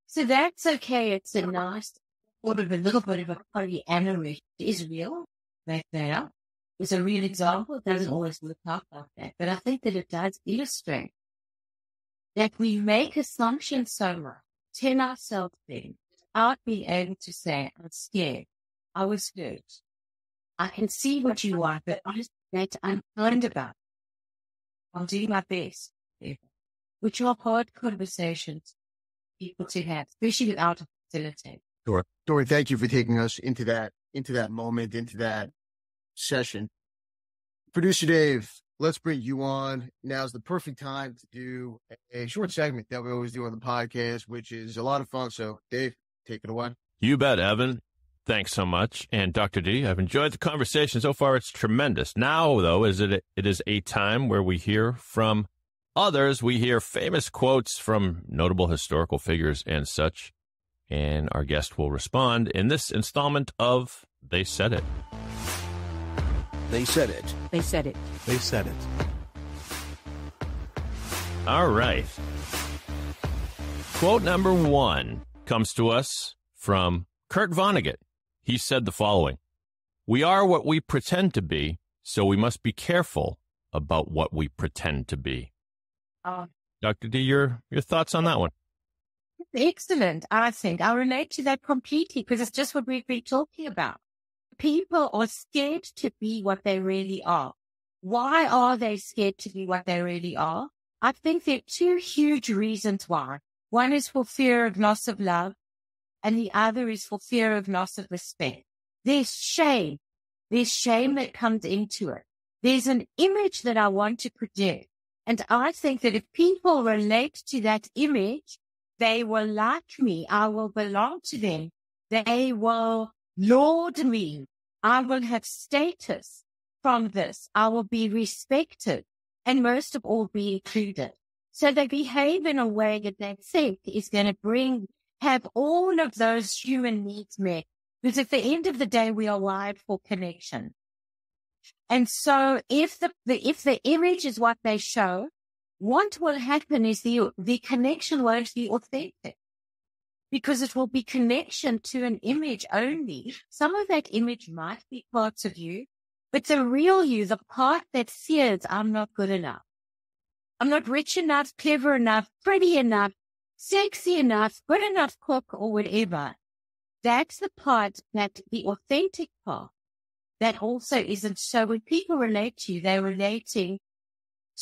So that's okay. It's a nice, sort of a little bit of a polyamory. It is real. Make that up. It's a real example. It doesn't always work out like that. But I think that it does illustrate that we make assumptions so much, tell ourselves things, without being able to say, I'm scared, I was hurt, I can see what you want, but I'm kind about it. I'm doing my best, which are hard conversations people to have, especially without a facilitator. Sure. Dori, thank you for taking us into that moment, into that session. Producer Dave, let's bring you on. Now's the perfect time to do a short segment that we always do on the podcast, which is a lot of fun. So, Dave, take it away. You bet, Evan. Thanks so much. And Dr. D, I've enjoyed the conversation so far. It's tremendous. Now, though, it is a time where we hear from others. We hear famous quotes from notable historical figures and such. And our guest will respond in this installment of They Said It. They said it. They said it. They said it. All right. Quote number 1 comes to us from Kurt Vonnegut. He said the following: "We are what we pretend to be, so we must be careful about what we pretend to be." Dr. D, your thoughts on that one? Excellent, I think. I relate to that completely because it's just what we've been talking about. People are scared to be what they really are. Why are they scared to be what they really are? I think there are 2 huge reasons why. One is for fear of loss of love, and the other is for fear of loss of respect. There's shame. There's shame that comes into it. There's an image that I want to project. And I think that if people relate to that image, they will like me. I will belong to them. They will laud me. I will have status from this. I will be respected, and most of all, be included. So they behave in a way that they think is going to have all of those human needs met. Because at the end of the day, we are wired for connection. And so if the image is what they show, what will happen is the connection won't be authentic, because it will be connection to an image only. Some of that image might be parts of you, but the real you, the part that fears, I'm not good enough, I'm not rich enough, clever enough, pretty enough, sexy enough, good enough cook, or whatever, that's the part, that the authentic part, that also isn't. So when people relate to you, they're relating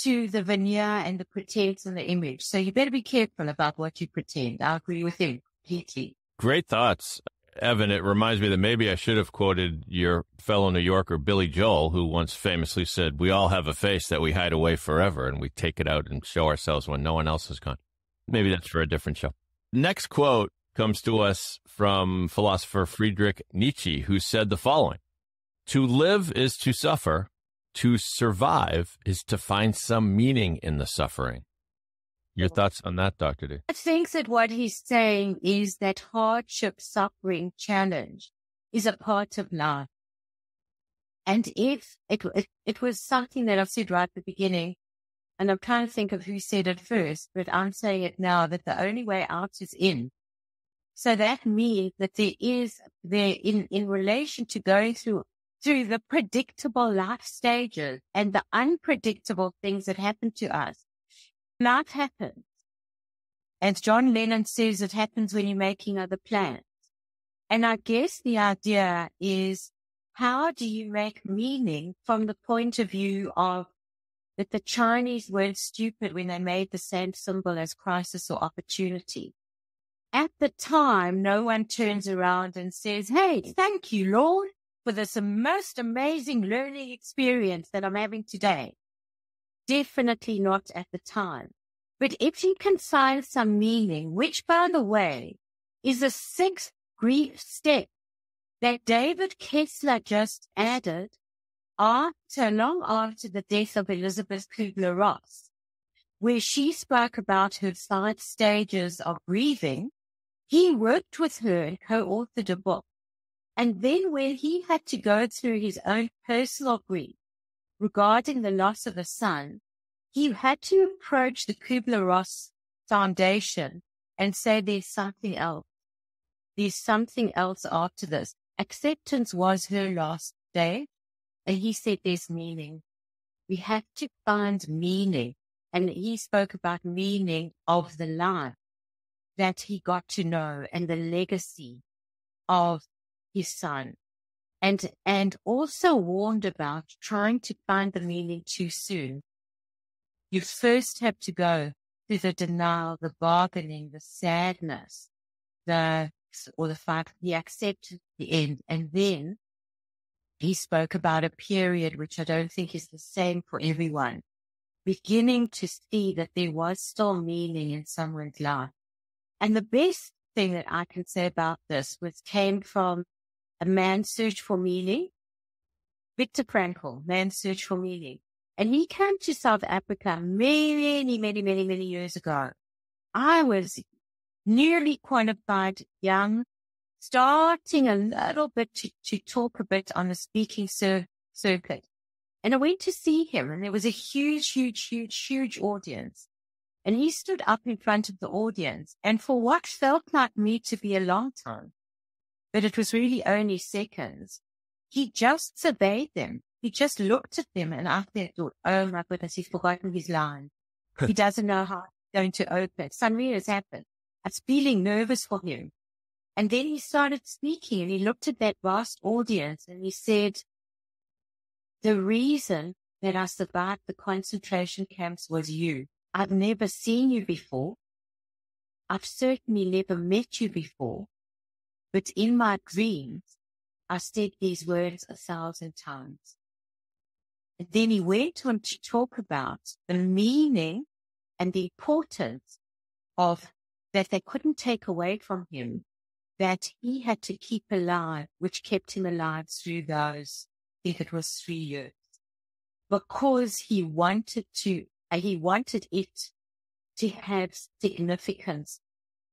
to the veneer and the pretense and the image. So you better be careful about what you pretend. I agree with him completely. Great thoughts, Evan. It reminds me that maybe I should have quoted your fellow New Yorker, Billy Joel, who once famously said, "We all have a face that we hide away forever, and we take it out and show ourselves when no one else has gone." Maybe that's for a different show. Next quote comes to us from philosopher Friedrich Nietzsche, who said the following: "To live is to suffer. To survive is to find some meaning in the suffering." Your thoughts on that, Dr. D? I think that what he's saying is that hardship, suffering, challenge is a part of life. And if it was something that I've said right at the beginning, and I'm trying to think of who said it first, but I'm saying it now, that the only way out is in. So that means that in relation to going through the predictable life stages and the unpredictable things that happen to us, life happens. And John Lennon says it happens when you're making other plans. And I guess the idea is, how do you make meaning from the point of view of that the Chinese weren't stupid when they made the same symbol as crisis or opportunity? At the time, no one turns around and says, hey, thank you, Lord, for this most amazing learning experience that I'm having today. Definitely not at the time. But if you can find some meaning, which, by the way, is a sixth grief step that David Kessler just added long after the death of Elizabeth Kubler-Ross, where she spoke about her 5 stages of grieving. He worked with her and co-authored a book. And then when he had to go through his own personal grief regarding the loss of a son, he had to approach the Kubler-Ross Foundation and say, there's something else. There's something else after this. Acceptance was her last day. And he said, there's meaning. We have to find meaning. And he spoke about meaning of the life that he got to know and the legacy of his son. And also warned about trying to find the meaning too soon. You first have to go through the denial, the bargaining, the sadness, the fact he accepted the end. And then he spoke about a period which I don't think is the same for everyone, beginning to see that there was still meaning in someone's life. And the best thing that I can say about this came from A Man's Search for Meaning, Viktor Frankl, Man's Search for Meaning. And he came to South Africa many years ago. I was nearly qualified, young, starting a little bit to talk a bit on the speaking circuit. And I went to see him, and there was a huge audience. And he stood up in front of the audience, and for what felt like me to be a long time, but it was really only seconds, he just surveyed them. He just looked at them, and after that thought, oh my goodness, he's forgotten his line. He doesn't know how he's going to open. Something has happened. I was feeling nervous for him. And then he started speaking, and he looked at that vast audience, and he said, the reason that I survived the concentration camps was you. I've never seen you before. I've certainly never met you before. But in my dreams, I said these words 1,000 times. And then he went on to talk about the meaning and the importance of that they couldn't take away from him, that he had to keep alive, which kept him alive through those, I think it was 3 years, because he wanted it to have significance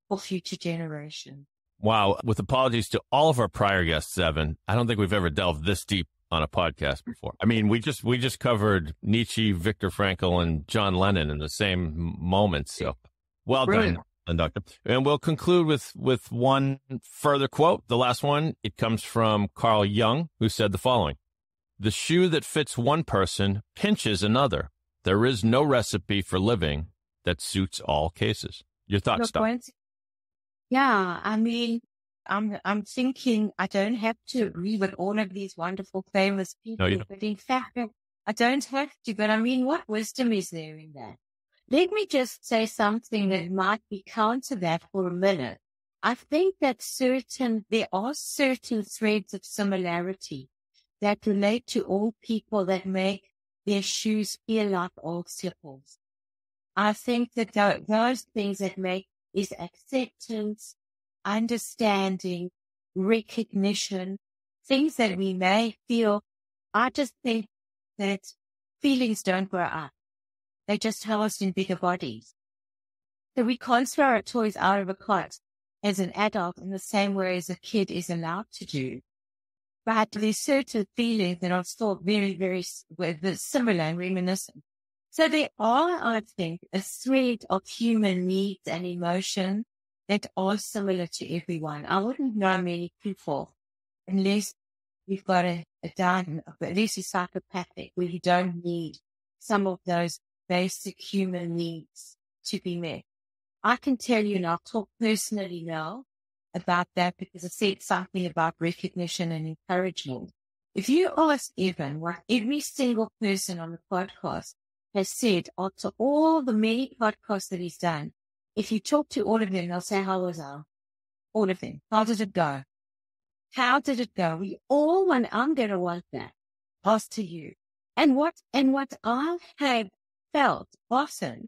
for future generations. Wow. With apologies to all of our prior guests, Evan, I don't think we've ever delved this deep on a podcast before. I mean, we just covered Nietzsche, Viktor Frankl, and John Lennon in the same moment. So well done, Doctor. And we'll conclude with one further quote. The last one, it comes from Carl Jung, who said the following: the shoe that fits one person pinches another. There is no recipe for living that suits all cases. Your thoughts, Doc? Yeah, I mean, I'm thinking I don't have to agree with all of these wonderful, famous people. No, but in fact, I don't have to. But I mean, what wisdom is there in that? Let me just say something that might be counter that for a minute. I think that there are certain threads of similarity that relate to all people that make their shoes feel like old slippers. I think that those things that make is acceptance, understanding, recognition, things that we may feel. I just think that feelings don't grow up. They just housed in bigger bodies. So we can't throw our toys out of a cot as an adult in the same way as a kid is allowed to do. But there's certain feelings that are still very, very similar and reminiscent. So there are, I think, a thread of human needs and emotion that are similar to everyone. I wouldn't know many people unless you've got unless you're psychopathic, where you don't need some of those basic human needs to be met. I can tell you, and I'll talk personally now about that because I said something about recognition and encouragement. If you ask Evan what every single person on the podcast has said after all the many podcasts that he's done, if you talk to all of them, they'll say, how was I? All of them. How did it go? How did it go? We all want, I'm going to want that. Pass to you. And what I have felt often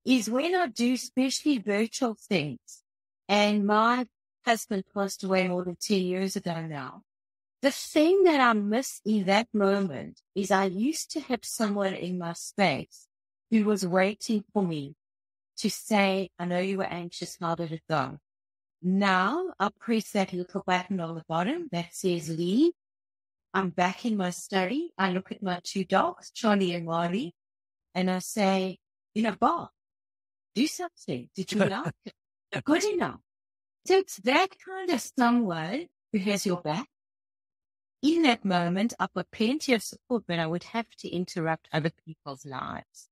is when I do, especially virtual things, and my husband passed away more than 10 years ago now, the thing that I miss in that moment is I used to have someone in my space who was waiting for me to say, I know you were anxious, how did it go? Now I press that little button on the bottom that says leave. I'm back in my study. I look at my two dogs, Charlie and Marley, and I say, Bob, do something. Did you like it? Good enough. So it's that kind of someone who has your back. In that moment, I've got plenty of support, but I would have to interrupt other people's lives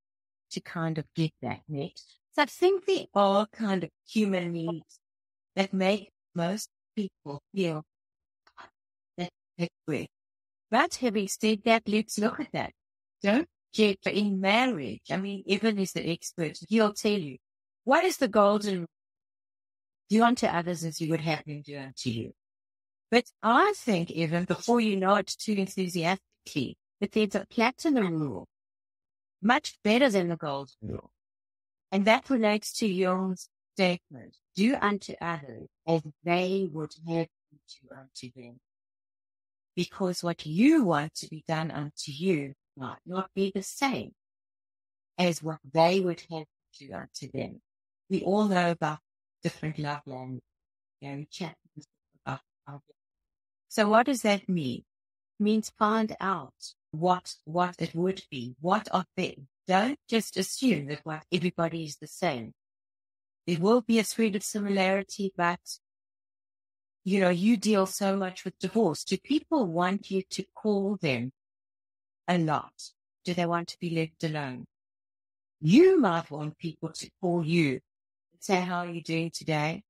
to kind of get that next. So I think there are kind of human needs that make most people feel that way. But having said that, let's look at that. Don't get in marriage. I mean, Evan is the expert. He'll tell you, what is the golden rule? Do unto others as you would have them do unto you. But I think, Evan, before you know it too enthusiastically, that there's a platinum rule, much better than the golden rule. And that relates to your statement. Do unto others as they would have you do unto them. Because what you want to be done unto you might not be the same as what they would have you do unto them. We all know about different love languages. We chat about our. So what does that mean? It means find out what it would be. What are they? Don't just assume that everybody is the same. There will be a thread of similarity, but you deal so much with divorce. Do people want you to call them a lot? Do they want to be left alone? You might want people to call you and say, how are you doing today?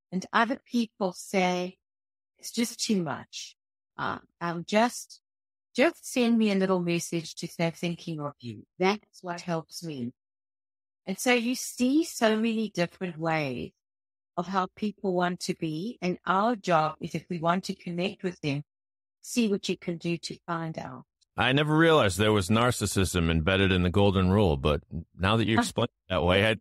And other people say, it's just too much. Just send me a little message to say thinking of you. That's what helps me. And so you see so many different ways of how people want to be. And our job is, if we want to connect with them, see what you can do to find out. I never realized there was narcissism embedded in the golden rule, but now that you explain it that way,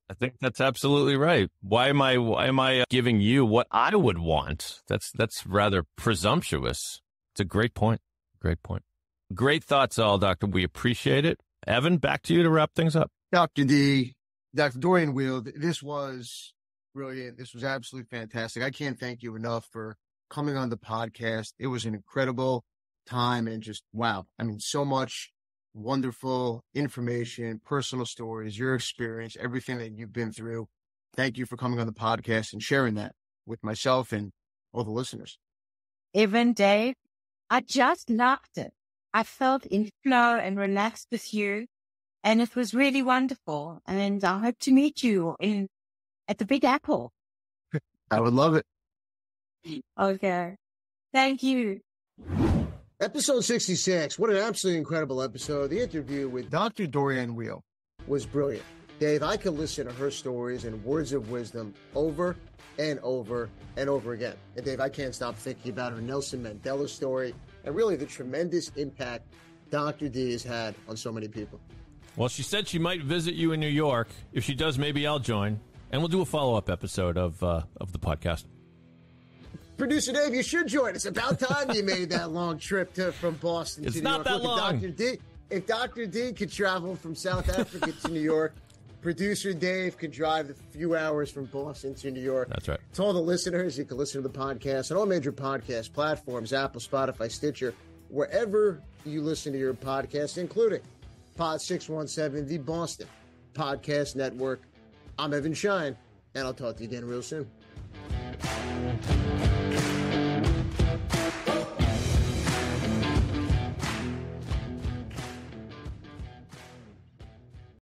I think that's absolutely right. Why am I giving you what I would want? That's rather presumptuous. It's a great point. Great point. Great thoughts, all, Doctor. We appreciate it. Evan, back to you to wrap things up. Dr. D, Dr. Dorianne Weil, this was brilliant. This was absolutely fantastic. I can't thank you enough for coming on the podcast. It was an incredible time and just, wow. I mean, so much wonderful information, personal stories, your experience, everything that you've been through. Thank you for coming on the podcast and sharing that with myself and all the listeners. Evan, Dave, I just loved it. I felt in flow and relaxed with you, and it was really wonderful. And I hope to meet you at the Big Apple. I would love it. Okay. Thank you. Episode 66. What an absolutely incredible episode. The interview with Dr. Dorianne Weil was brilliant. Dave, I could listen to her stories and words of wisdom over and over and over again. And Dave, I can't stop thinking about her Nelson Mandela story and really the tremendous impact Dr. D has had on so many people. Well, she said she might visit you in New York. If she does, maybe I'll join. And we'll do a follow-up episode of the podcast. Producer Dave, you should join. It's about time you made that long trip from Boston to New York. It's not that long. If Dr. D could travel from South Africa to New York, producer Dave could drive a few hours from Boston to New York. That's right. To all the listeners, you can listen to the podcast on all major podcast platforms, Apple, Spotify, Stitcher, wherever you listen to your podcast, including Pod 617, the Boston Podcast Network. I'm Evan Schein, and I'll talk to you again real soon.